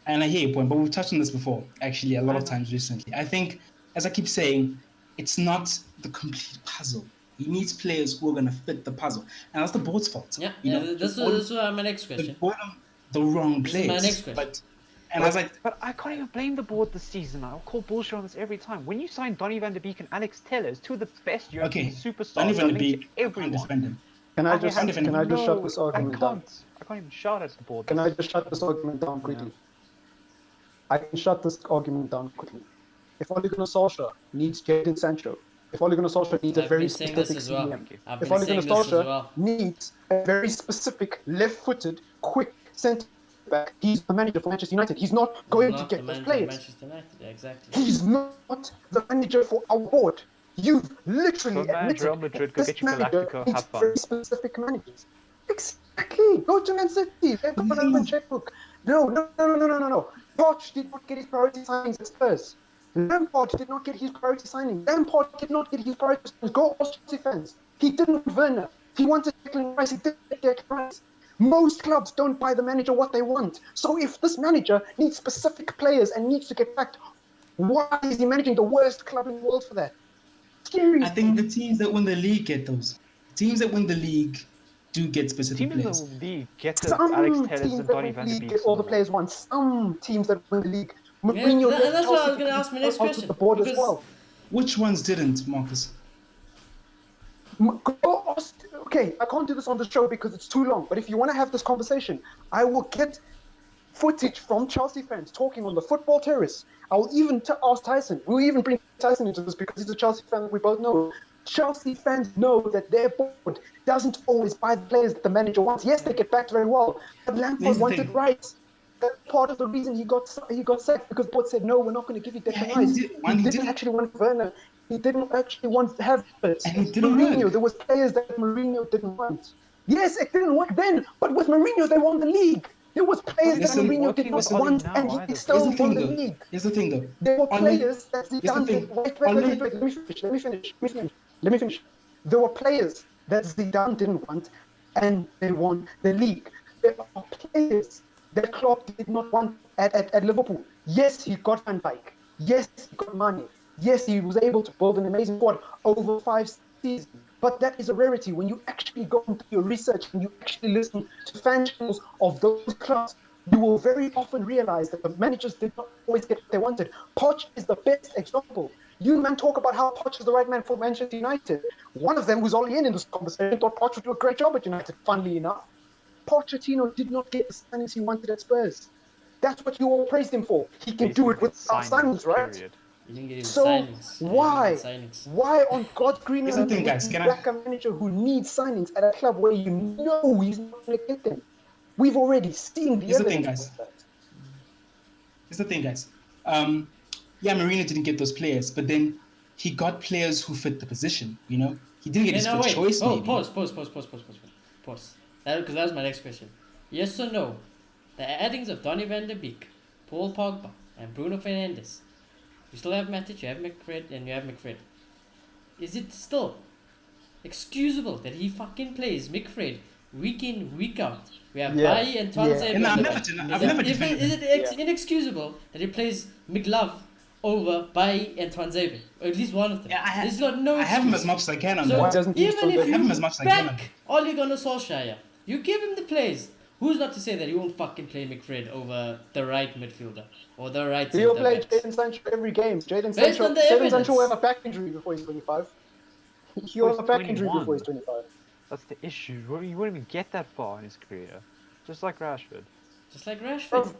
And I hear your point, but we've touched on this before, actually, a lot I of know. times recently. I think, as I keep saying, it's not the complete puzzle. He needs players who are going to fit the puzzle. And that's the board's fault. Yeah, You know, this the board- is my next the question. board have the wrong This is players. my next question. But I can't even blame the board this season. I'll call bullshit on this every time. When you sign Donny van der Beek and Alex Tellers, two of the best European superstars, Donny van der linked to Beek, I can't everyone. defend him. Can I just shut this I argument down? can't. I can't even shout at the board. Can I just shut this argument down quickly? I can shut this argument down quickly. If Ole Gunnar Solskjaer needs Jadon Sancho, if Ole Gunnar Solskjaer needs a I've very been saying this specific as well. CM, I've if been Ole Gunnar saying this as Solskjaer well. needs a very specific left-footed, quick centre back, he's the manager for Manchester United. He's not going to Not the get those manager of players. Manchester United. Yeah, exactly. He's not the manager for our board. You've literally Go manage admitted Real Madrid, that go this get your manager Galactico, needs have fun. very specific managers. Exactly. Go to Man City. They've got an open checkbook. No. Poch did not get his priority signings at Spurs. Lampard did not get his priority signing. Lampard did not get his priority signings. Go ask Chelsea fans. He didn't want Werner. He wanted Declan Rice. He didn't get Declan Rice. Most clubs don't buy the manager what they want. So if this manager needs specific players and needs to get backed, why is he managing the worst club in the world for that? Seriously. I think the teams that win the league get those. Teams that win the league do get specific Teams in players. the league get the Some Alex Tellers teams and that Donny win the van de league get Beeks all of the the players world. want. Some teams that win the league. Yeah, Mourinho and left that's why I was Chelsea going to ask my next out question. with the board as Because well. Which ones didn't, Marcus? Okay, I can't do this on the show because it's too long. But if you want to have this conversation, I will get footage from Chelsea fans talking on the football terrace. I'll even ask Tyson. We'll even bring Tyson into this because he's a Chelsea fan that we both know. Chelsea fans know that their board doesn't always buy the players that the manager wants. Yes, they get backed very well, but Lampard Here's the wanted thing. Rice. That's part of the reason he got sacked because board said no, we're not going to give you Declan Yeah, Rice. and He he didn't didn't. actually want Werner. He didn't actually want Havertz. And it didn't Mourinho, work. there was players that Mourinho didn't want. Yes, it didn't work then, but with Mourinho, they won the league. There was players that Listen, Mourinho did not listen, want, now and either. he still Here's the thing, won the though. league. Here's the thing, though. There were Ole- players that here's the Zidane thing. did. Wait, Ole- let me finish. There were players that Zidane didn't want, and they won the league. There are players that Klopp did not want at Liverpool. Yes, he got Van Dijk. Yes, he got Mane. Yes, he was able to build an amazing squad over 5 seasons. But that is a rarity. When you actually go and do your research and you actually listen to fan channels of those clubs, you will very often realize that the managers did not always get what they wanted. Poch is the best example. You man talk about how Poch is the right man for Manchester United. One of them who's only in this conversation thought Poch would do a great job at United, funnily enough. Pochettino did not get the signings he wanted at Spurs. That's what you all praised him for. He can do it with signings, right? Period. you didn't get even So signings. You didn't why? get signings. Why on God's green Here's the earth thing, would guys, you can I- back a manager who needs signings at a club where you know he's not going to get them? We've already seen the Here's the thing, evidence guys. of that. Here's the thing, guys. Yeah, Mourinho didn't get those players, but then he got players who fit the position. You know, he didn't get Okay, his now first wait. choice. Oh, Maybe. pause. Because that was my next question. Yes or no? The addings of Donny van de Beek, Paul Pogba, and Bruno Fernandes. You still have Matic, you have McFred, and you have McFred. Is it still excusable that he fucking plays McFred week in, week out? We have Yeah. Bailly and Twanze. Yeah. And I've on the never bench. denied- Is I've it- never is it- defended is him. it inexcusable that he plays McLove over Bailly and Twanzebe? Or at least one of them. Yeah, He's got no I have him excuse. as much as I can on So Why that. doesn't he even still if have you him as much as I can. back Ole Gunnar Solskjaer, you give him the plays. Who's not to say that he won't fucking play McFred over the right midfielder or the right He'll centre play backs? Jadon Sancho every game. Jadon Based Sancho on the will evidence. have a back injury before he's 25. He'll have a back injury 21. before he's 25. That's the issue. You wouldn't even get that far in his career. Just like Rashford. Just like Rashford.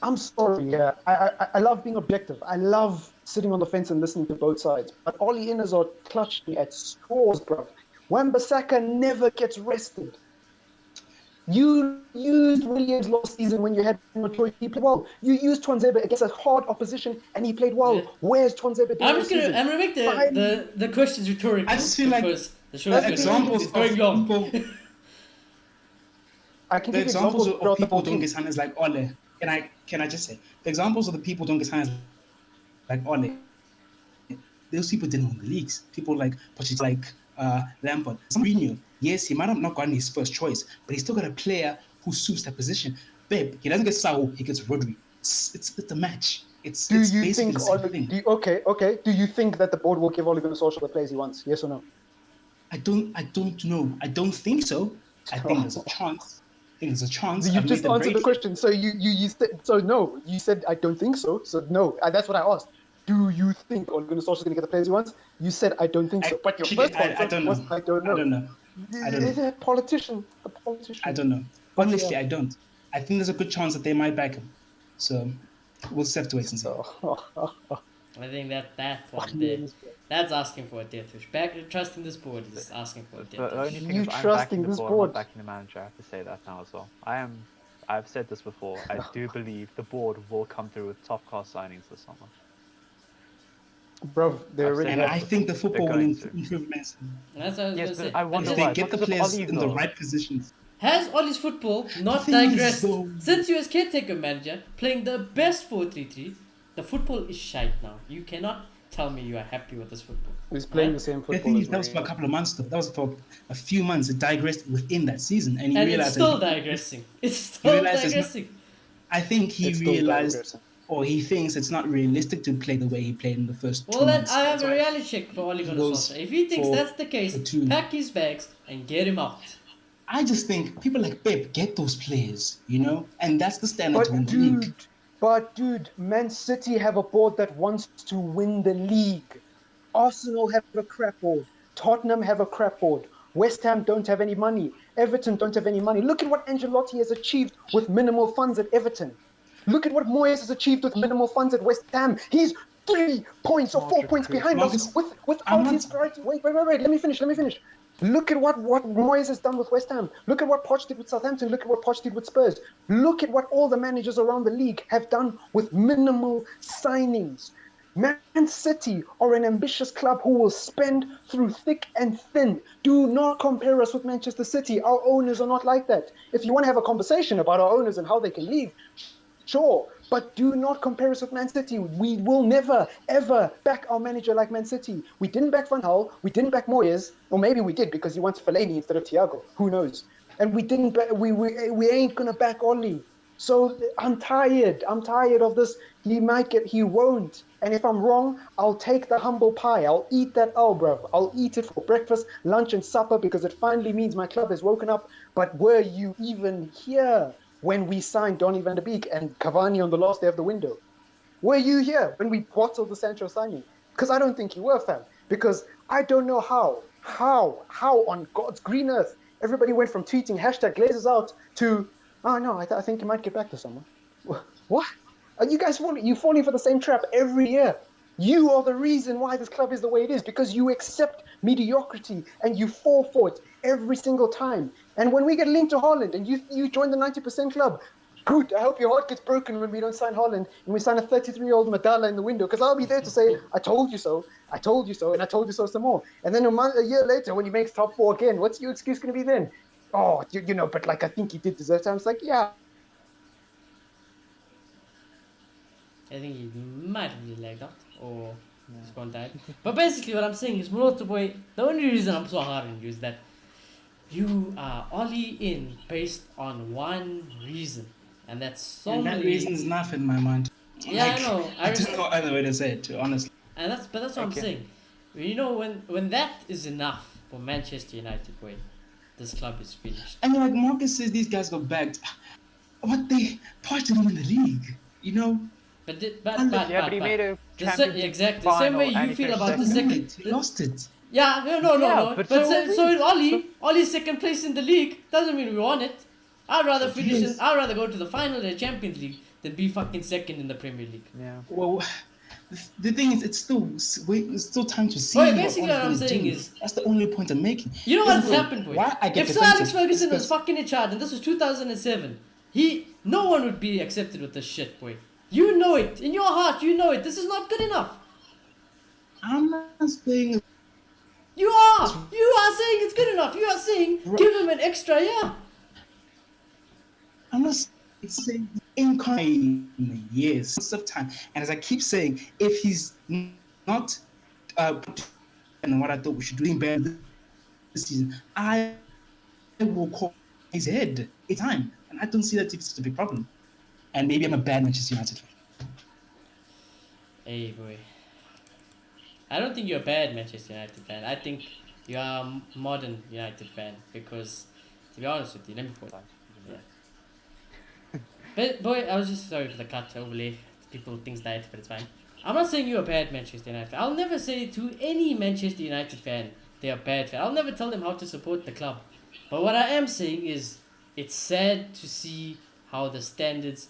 I'm sorry, yeah. I love being objective. I love sitting on the fence and listening to both sides. But Oli Inners are clutching at straws, bro. Wan-Bissaka never gets rested. You used Williams last season when you had no choice. He played well. You used Twanzebe against a hard opposition and he played well. Yeah. Where's Twanzebe doing this season? I'm gonna make the questions rhetorical. I just feel like because the show That's is examples going of long. people. I can The give examples examples of throughout the people whole don't team. get signed as like Ole. Can I just say the examples of the people don't get signed as like Ole. Those people didn't win the leagues. People like Pochettino, like Lampard, Mourinho. Yes, he might have not gotten his first choice, but he's still got a player who suits that position. Babe, he doesn't get Saul, he gets Rodri. It's a match. It's Do you basically think the same Ole, thing. okay. Do you think that the board will give Ole Gunnar Solskjaer the players he wants? Yes or no? I don't know. I don't think so. I think there's a chance. I think there's a chance. You I've just made them answered very the question. So you said so no. You said I don't think so. So no. That's what I asked. Do you think Ole Gunnar Solskjaer is going to get the players he wants? You said I don't think so. But your first I answer don't know. was I don't know. I don't know. I don't know. He's a politician. A politician. I don't know. Honestly, yeah. I don't. I think there's a good chance that they might back him. So we'll just have to wait and see. I think that one there, that's asking for a death wish. Trusting this board is asking for a The death only wish. thing You is I'm trusting backing the this board, board? not backing the manager. I have to say that now as well. I've said this before. I do believe the board will come through with top class signings this summer. Bro, they I've already said And that I think the football will going to. improve immensely. That's what I was Yes, gonna but say. I wonder If just- they get the Because of players Oli, in the though. right positions. Has Ollie's football not thing is, digressed? though- Since you as caretaker manager playing the best 4-3-3, the football is shite now. You cannot tell me you are happy with this football. He's playing Right? the same The football thing as is, that was for a Mourinho. couple of months, though. That was for a few months. It digressed within that season, and he And it's realized still that digressing. It's he still realized it's not- digressing. I think he It's still realized, digressing. or he thinks it's not realistic to play the way he played in the first 2 Well, then months. I have That's a why reality check for Ole he Gunnar goes Solskjaer. If he thinks for- that's the case, for 2. pack his bags and get him out. I just think people like Pep get those players, and that's the standard to win But the league. dude, Man City have a board that wants to win the league. Arsenal have a crap board. Tottenham have a crap board. West Ham don't have any money. Everton don't have any money. Look at what Ancelotti has achieved with minimal funds at Everton. Look at what Moyes has achieved with minimal funds at West Ham. He's 3 points or 4 points behind Marcus, us without I'm his not- priority. Wait. Let me finish. Look at what Moyes has done with West Ham. Look at what Poch did with Southampton. Look at what Poch did with Spurs. Look at what all the managers around the league have done with minimal signings. Man City are an ambitious club who will spend through thick and thin. Do not compare us with Manchester City. Our owners are not like that. If you want to have a conversation about our owners and how they can leave, sure, but do not compare us with Man City. We will never, ever back our manager like Man City. We didn't back Van Gaal. We didn't back Moyes. Or maybe we did because he wants Fellaini instead of Thiago. Who knows? And we didn't. We ain't gonna back Oli. So I'm tired. I'm tired of this. He might get. He won't. And if I'm wrong, I'll take the humble pie. I'll eat that. Oh, bruv. I'll eat it for breakfast, lunch, and supper because it finally means my club has woken up. But were you even here when we signed Donny van de Beek and Cavani on the last day of the window? Were you here when we bottled the Sancho signing? Because I don't think you were, fam. Because I don't know how on God's green earth everybody went from tweeting hashtag Glazers out to, oh no, I think you might get back to someone. What? Are you guys falling for the same trap every year? You are the reason why this club is the way it is because you accept mediocrity and you fall for it every single time. And when we get linked to Haaland and you join the 90% club, good. I hope your heart gets broken when we don't sign Haaland and we sign a 33-year-old Madala in the window because I'll be there to say, I told you so, and I told you so some more. And then a year later when he makes top 4 again, what's your excuse going to be then? Oh, but like I think he did deserve time. It's like, yeah. I think he might have just lagged out or he's gone died. But basically, what I'm saying is, Muroto boy, the only reason I'm so hard on you is that you are only in based on one reason, and that's And that reason is enough in my mind. Yeah, I know. I don't know other way to say it, honestly. And but that's what I'm saying. You know, when that is enough for Manchester United, boy, this club is finished. I mean, like Marcus says, these guys got backed. What they didn't win the league, But he made a exactly the same way you feel about the second. He lost it. Yeah, no. but But so so is Ollie. Ollie's second place in the league doesn't mean we won it. I'd rather finish. Yes. I'd rather go to the final of the Champions League than be fucking second in the Premier League. Yeah. Well, the thing is, it's still time to see. Well, basically what I'm Ollie's saying doing. is, That's the only point I'm making. you know what's Listen, happened, boy? Why I get If Sir Alex defensive Ferguson is was fucking in charge, and this was 2007, no one would be accepted with this shit, boy. You know it in your heart. You know it. This is not good enough. I'm not saying. You are saying it's good enough. You are saying give him an extra year. I'm not saying incarnate in years of time. And as I keep saying, if he's not and what I thought we should do better this season, I will call his head. It's time, and I don't see that it's such a big problem. And maybe I'm a bad Manchester United fan. Hey boy, I don't think you're a bad Manchester United fan. I think you are a modern United fan because, to be honest with you, let me put that. Yeah. But boy, I was just sorry for the cut overlay. People things died, but it's fine. I'm not saying you're a bad Manchester United fan. I'll never say to any Manchester United fan they're a bad fan. I'll never tell them how to support the club. But what I am saying is, it's sad to see how the standards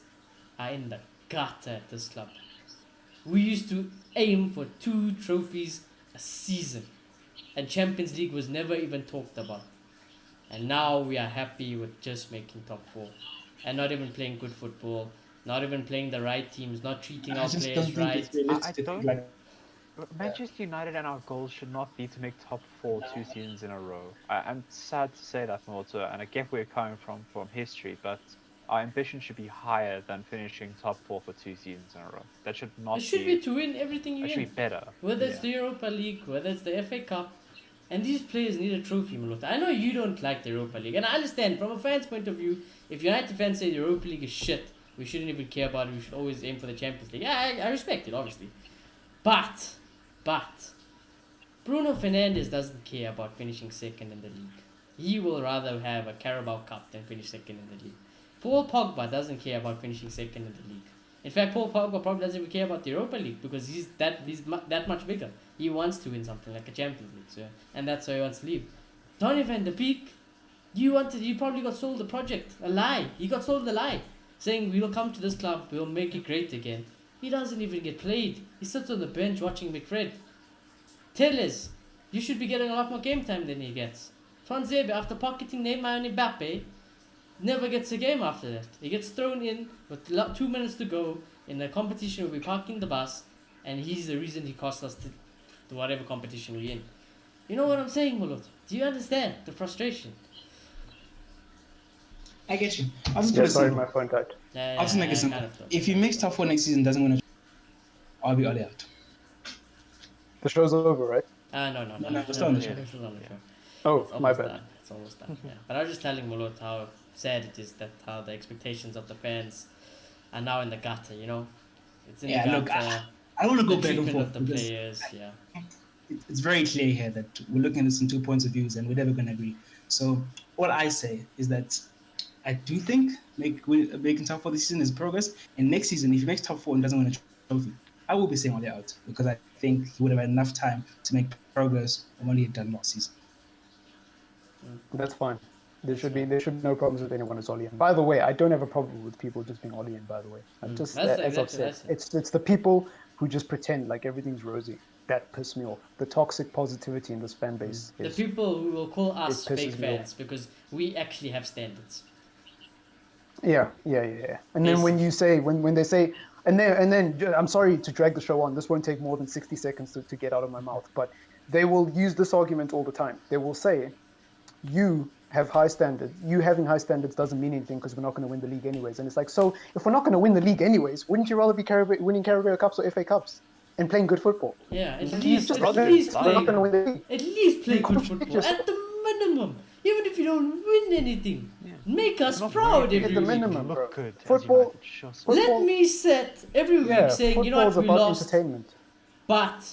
are in the gutter at this club. We used to aim for 2 trophies a season, and Champions League was never even talked about. And now we are happy with just making top 4 and not even playing good football, not even playing the right teams, not treating our players right. I don't. Manchester United and our goals should not be to make top 4 2 seasons in a row. I'm sad to say that, Malta, and I get where you're coming from history, but our ambition should be higher than finishing top 4 for 2 seasons in a row. That should not It should be to win everything you That should be win. better. Whether it's Yeah. the Europa League, whether it's the FA Cup, and these players need a trophy, Malota. I know you don't like the Europa League, and I understand from a fan's point of view. If United fans say the Europa League is shit, we shouldn't even care about it. We should always aim for the Champions League. Yeah, I respect it, obviously. But Bruno Fernandes doesn't care about finishing second in the league. He will rather have a Carabao Cup than finish second in the league. Paul Pogba doesn't care about finishing second in the league. In fact, Paul Pogba probably doesn't even care about the Europa League because he's that much bigger. He wants to win something like a Champions League, so, and that's why he wants to leave. Donny van de Beek, you probably got sold the project, a lie. He got sold a lie, saying we'll come to this club, we'll make it great again. He doesn't even get played. He sits on the bench watching McFred. Telles, you should be getting a lot more game time than he gets. Franzebe, after pocketing Neymar and Mbappe, never gets a game after that. He gets thrown in with 2 minutes to go in a competition where we're parking the bus, and he's the reason he cost us to whatever competition we're in. You know what I'm saying, Mulot? Do you understand the frustration? I get you. I was just Yeah, gonna sorry, say, my phone died. I was gonna make it simple. kind of thought If that. he makes top 4 next season, doesn't win a, I'll be all out. The show's over, right? No, No, it's still on the show. It's still on the show. Oh, It's my almost bad. done. It's almost done. Yeah. But I was just telling Mulot how sad it is that how the expectations of the fans are now in the gutter. You know, it's in Yeah, the look, gutter. I don't want to The go back and treatment forth of the because players. Yeah. it's very clear here that we're looking at this from 2 points of views and we're never going to agree. So what I say is that I do think making top 4 this season is progress. And next season, if he makes top 4 and doesn't win a trophy, I will be saying all out because I think he would have had enough time to make progress on what he had done last season. That's fine. There should be no problems with anyone as Ollie. By the way, I don't have a problem with people just being Ollie. By the way, I'm just That's as I've exactly said, that's it's the people who just pretend like everything's rosy that piss me off. The toxic positivity in this fan base The is people who will call us it pisses fake me off. fans because we actually have standards. yeah. And then when you say when they say and then I'm sorry to drag the show on. This won't take more than 60 seconds to get out of my mouth, but they will use this argument all the time. They will say, you have high standards. You having high standards doesn't mean anything because we're not going to win the league anyways. And it's like, so if we're not going to win the league anyways, wouldn't you rather be winning Carabao Cups or FA Cups and playing good football? Yeah, at Just least admit play. we're not going to win the league. At least play You good contradict football. yourself. At the minimum. Even if you don't win anything. Make us Not proud winning, every At the week. minimum, Look bro. good. as Football- United, sure. Let Football- me sit every week Yeah, saying, you know what, football's we about lost, entertainment. but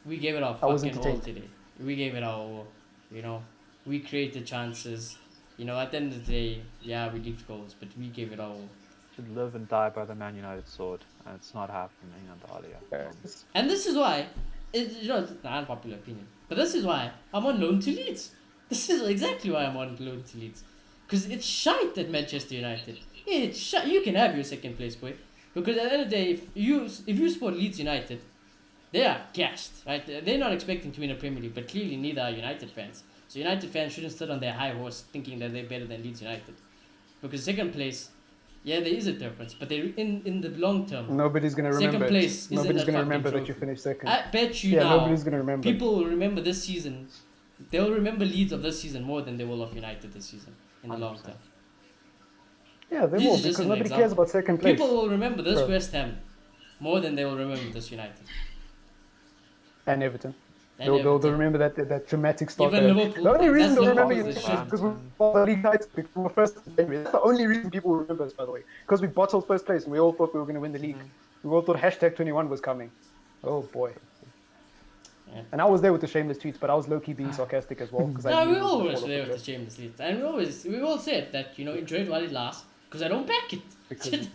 we gave it our I was fucking all entertained. today. We gave it our all. You know, we created chances. You know, at the end of the day, yeah, we leaked goals, but we gave it our all. Should live and die by the Man United sword, and it's not happening under Alia. And this is why, you know, it's an unpopular opinion, but this is why I'm on loan to Leeds. This is exactly why I'm on loan to Leeds. Because it's shite at Manchester United. It's shite. You can have your second place, boy. Because at the end of the day, if you support Leeds United, they are gassed, right? They're not expecting to win a Premier League, but clearly neither are United fans. So United fans shouldn't sit on their high horse thinking that they're better than Leeds United. Because second place, yeah, there is a difference, but they in the long term, Nobody's going to second remember place it. isn't Nobody's a going to fucking remember that trophy. you finished second. I bet you Yeah, now, nobody's going to remember. people will remember this season. They'll remember Leeds of this season more than they will of United this season in the long 100%. term. Yeah, they This will is just because an nobody example. cares about second place. People will remember this Bro. West Ham more than they will remember this United. And Everton. And They'll Everton. remember that dramatic start. Even there. Liverpool, The only reason that's they'll remember Liverpool's United shit. is because we won the league titles because we were first in January. That's the only reason people will remember us, by the way. Because we bottled first place and we all thought we were going to win the league. We all thought hashtag 21 was coming. Oh boy. Yeah. And I was there with the shameless tweets, but I was low-key being sarcastic as well. Because No, knew we it was always all there off with the shameless Leeds. And we all said that, you know, enjoy it while it lasts. Because I don't back it. Because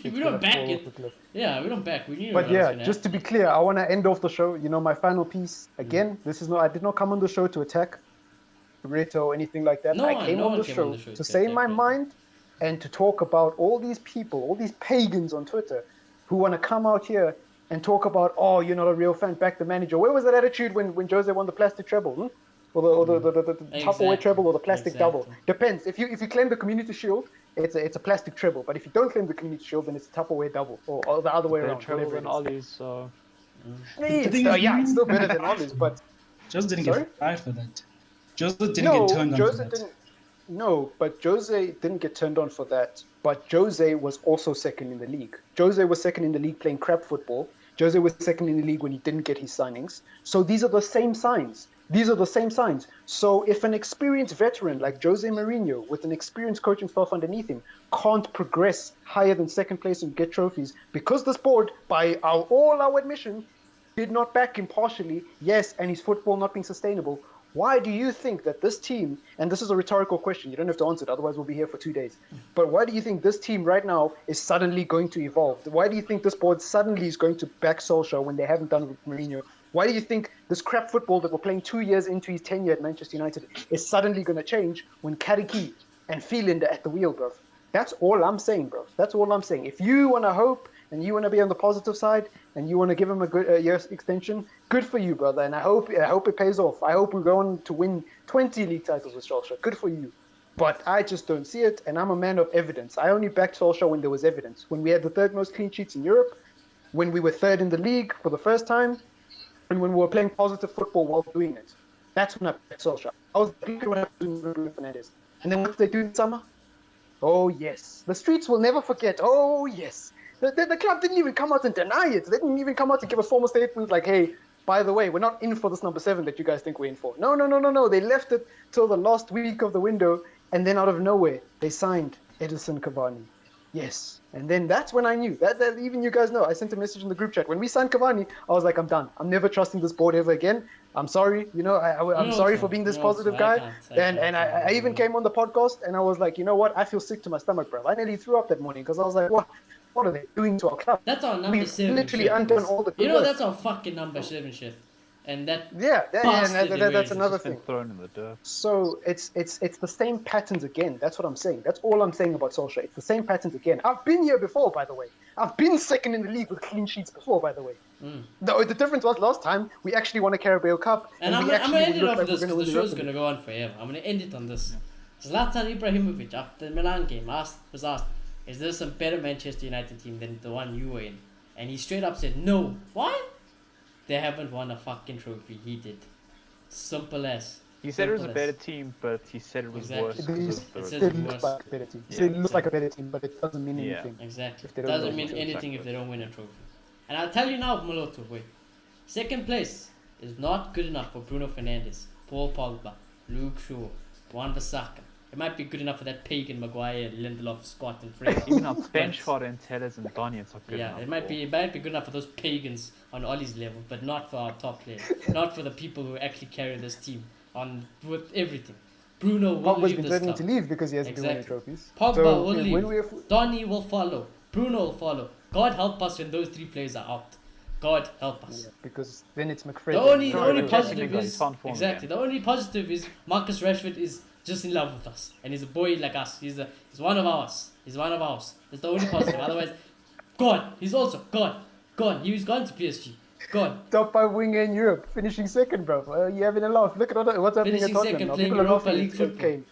we don't back fall it. off the cliff. Yeah, we don't back. We knew But what was yeah, gonna just to be clear, I want to end off the show. You know, my final piece again. This is not. I did not come on the show to attack Rita or anything like that. No I one- came no on one the came show on the show to to say attack my Rita. mind and to talk about all these people, all these pagans on Twitter who want to come out here and talk about, oh, you're not a real fan, back the manager. Where was that attitude when Jose won the plastic treble? Or the Tupperware Exactly. treble or the plastic double? Exactly. Depends. If you claim the Community Shield, it's a plastic treble. But if you don't claim the Community Shield, then it's a Tupperware double or the other way They're around. treble Whatever and it is. Ollie's, so The thing is, Yeah, it's still better than Ollie's, but Jose didn't sorry? get fired for that. Jose didn't get No, turned on for Jose that. didn't. No, but Jose didn't get turned on for that. But Jose was also second in the league. Jose was second in the league playing crap football. Jose was second in the league when he didn't get his signings. So these are the same signs. These are the same signs. So if an experienced veteran like Jose Mourinho, with an experienced coaching staff underneath him, can't progress higher than second place and get trophies because this board, by all our admission, did not back him partially, yes, and his football not being sustainable. Why do you think that this team, and this is a rhetorical question, you don't have to answer it, otherwise we'll be here for 2 days, but why do you think this team right now is suddenly going to evolve? Why do you think this board suddenly is going to back Solskjaer when they haven't done it with Mourinho? Why do you think this crap football that we're playing 2 years into his tenure at Manchester United is suddenly going to change when Kariki and Phelan are at the wheel, bro? That's all I'm saying, bro. That's all I'm saying. If you want to hope and you want to be on the positive side and you want to give him a good year's extension, good for you, brother. And I hope it pays off. I hope we go on to win 20 league titles with Solskjaer. Good for you. But I just don't see it, and I'm a man of evidence. I only backed Solskjaer when there was evidence. When we had the third most clean sheets in Europe, when we were third in the league for the first time, and when we were playing positive football while doing it. That's when I backed Solskjaer. I was like, look at what happened to Bruno Fernandes. And then what did they do in summer? Oh, yes. The streets will never forget. Oh, yes. The club didn't even come out and deny it. They didn't even come out and give a formal statement like, hey, by the way, we're not in for this number 7 that you guys think we're in for. No, no, no, no, no. They left it till the last week of the window, and then out of nowhere, they signed Edison Cavani. Yes. And then that's when I knew. That even you guys know. I sent a message in the group chat. When we signed Cavani, I was like, I'm done. I'm never trusting this board ever again. I'm sorry. I'm sorry for being this positive guy. And I even came on the podcast and I was like, you know what? I feel sick to my stomach, bro. I nearly threw up that morning because I was like, what are they doing to our club? That's our number 7 literally shit. undone all the good work. That's our fucking number 7 shit. And that that's another thing. Thrown in the dirt. So it's the same patterns again. That's what I'm saying. That's all I'm saying about Solskjaer. It's the same patterns again. I've been here before, by the way. I've been second in the league with clean sheets before, by the way. The difference was last time we actually won a Carabao Cup. And I'm going to end it off this because the show's going to go on forever. I'm going to end it on this. Zlatan Ibrahimovic, after the Milan game, was asked, is there some better Manchester United team than the one you were in? And he straight up said, no. Why? They haven't won a fucking trophy. He did. Simple as. He said it was a better team, but he said it was worse. It looks like a better team. It looks like a better team, but it doesn't mean anything. Exactly. It doesn't mean anything if they don't win a trophy. And I'll tell you now, Moloto, wait. Second place is not good enough for Bruno Fernandes, Paul Pogba, Luke Shaw, Wan-Bissaka. It might be good enough for that pagan Maguire, Lindelof, Scott, and Fred. Even our bench fodder and Tellers and Donny, it's not good enough. Yeah, it might be good enough for those pagans on Ollie's level, but not for our top players. Not for the people who actually carry this team on with everything. Bruno will Pogba's leave been this threatening club. to leave because he hasn't been winning trophies. Pogba will leave. Donny will follow. Bruno will follow. God help us when those 3 players are out. God help us. Yeah, because then it's McFred. The only positive is the only positive is Marcus Rashford is just in love with us, and he's a boy like us. He's one of ours. He's one of ours. That's the only positive. Otherwise, gone. He's also gone. Gone. He's gone to PSG. Gone. Top 5 winger in Europe, finishing second, bro. You having a laugh? Look at what's happening at Tottenham now. People are laughing at Kane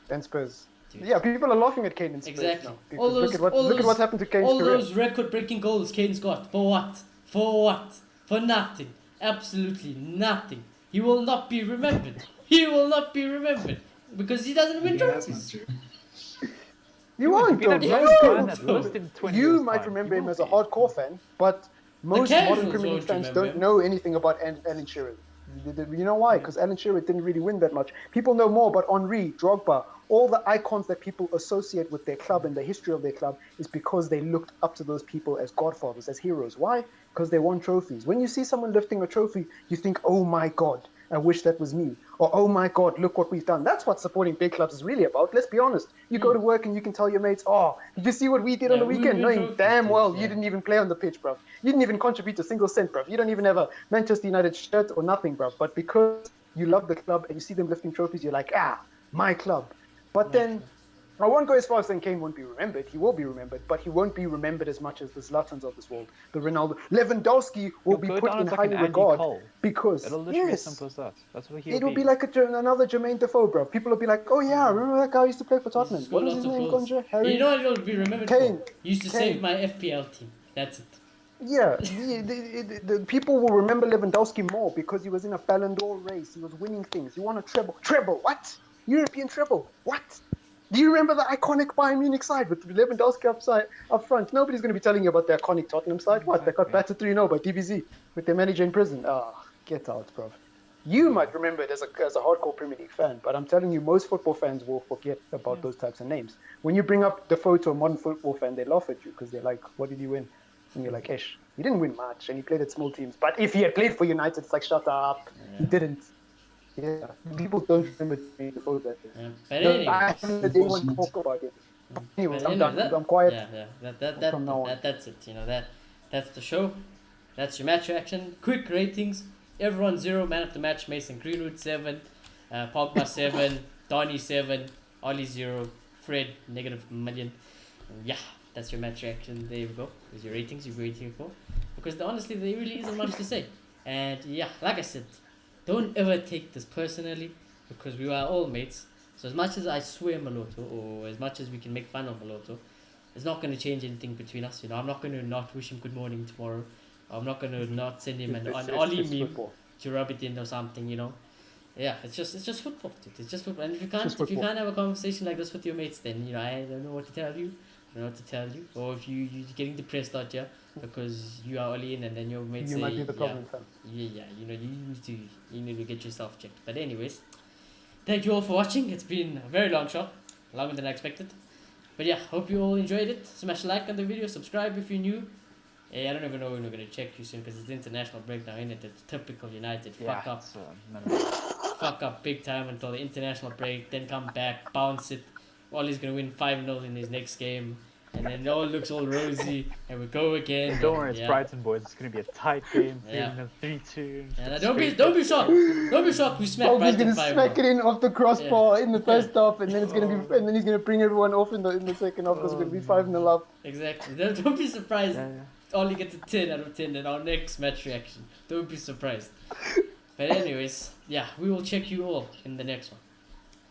and Spurs. Dude. Yeah, people are laughing at Kane and Spurs now. Look at what's happened to Kane's all career. Those record-breaking goals Kane's got. For what? For what? For nothing. Absolutely nothing. He will not be remembered. He will not be remembered. Because he doesn't win trophies. You won't, though. You might remember him as a hardcore fan, but most modern Premier League fans don't know anything about Alan Shearer. You know why? Because Alan Shearer didn't really win that much. People know more about Henry, Drogba, all the icons that people associate with their club and the history of their club is because they looked up to those people as godfathers, as heroes. Why? Because they won trophies. When you see someone lifting a trophy, you think, oh my God, I wish that was me. Or, oh my God, look what we've done. That's what supporting big clubs is really about. Let's be honest. You go to work and you can tell your mates, oh, did you see what we did on the weekend? Knowing damn well you didn't even play on the pitch, bro. You didn't even contribute a single cent, bro. You don't even have a Manchester United shirt or nothing, bro. But because you love the club and you see them lifting trophies, you're like, my club. But then, I won't go as far as saying Kane won't be remembered. He will be remembered, but he won't be remembered as much as the Zlatans of this world. The Ronaldo. Lewandowski will be put in high regard because, it'll literally be as simple as that. That's what he'll be. It'll be like another Jermaine Defoe, bro. People will be like, oh yeah, remember that guy who used to play for Tottenham? What was his name, Conja? Harry? You know what you'll be remembered Kane. for? You used to save my FPL team. That's it. Yeah, the people will remember Lewandowski more because he was in a Ballon d'Or race. He was winning things. He won a treble. Treble, what? European treble, what? Do you remember the iconic Bayern Munich side with Lewandowski up front? Nobody's going to be telling you about the iconic Tottenham side. What? They got Exactly. battered 3-0 by DBZ with their manager in prison. Ah, get out, bro. You might remember it as a hardcore Premier League fan, but I'm telling you, most football fans will forget about those types of names. When you bring up the photo of a modern football fan, they laugh at you because they're like, what did you win? And you're like, Ish, he didn't win much and he played at small teams. But if he had played for United, it's like, shut up. He didn't. Yeah. People don't remember the photo. But No, anyways. I haven't heard anyone Unfortunate. talk about it. Anyways, But I'm anyways, done. I'm quiet. That, From now on. that's it. You know that's the show. That's your match reaction. Quick ratings. Everyone 0. Man of the match. Mason Greenwood 7. Pogba 7. Donny 7. Ollie 0. Fred -1,000,000. Yeah, that's your match reaction. There you go. There's your ratings you're waiting for. Because honestly, there really isn't much to say. And yeah, like I said, don't ever take this personally because we are all mates. So as much as I swear Maloto, or as much as we can make fun of Maloto, it's not going to change anything between us. You know, I'm not going to not wish him good morning tomorrow. I'm not going to not send him an Ollie meme Football. to rub it in or something. You know, yeah, it's just football, dude. It's just football. And if you just can't football. have a conversation like this with your mates, then you know I don't know what to tell you. I don't know what to tell you. Or if you're getting depressed out here because you are Ollie in and then your mates You say might be the problem, fam. yeah, you know, you need to get yourself checked. But anyways, thank you all for watching. It's been a very long show, longer than I expected. But yeah, hope you all enjoyed it. Smash a like on the video, subscribe if you're new. Hey, I don't even know when we're gonna check you soon because it's international break now, isn't it? It's typical United. Fuck up, fuck up big time until the international break, then come back, bounce it. Ollie's gonna win 5-0 in his next game. And then it all looks all rosy, and we go again. Don't worry, it's yeah. Brighton, boys. It's going to be a tight game. Yeah. 3-2. Yeah, don't be shocked. Don't be shocked. We smack He's Brighton gonna 5-0. smack it in off the crossbar in the first half, and then it's gonna be, and then he's gonna bring everyone off in the second half because it's gonna be 5-0 up. Exactly. Don't be surprised. Yeah. Ollie gets a 10 out of 10 in our next match reaction. Don't be surprised. But anyways, yeah, we will check you all in the next one.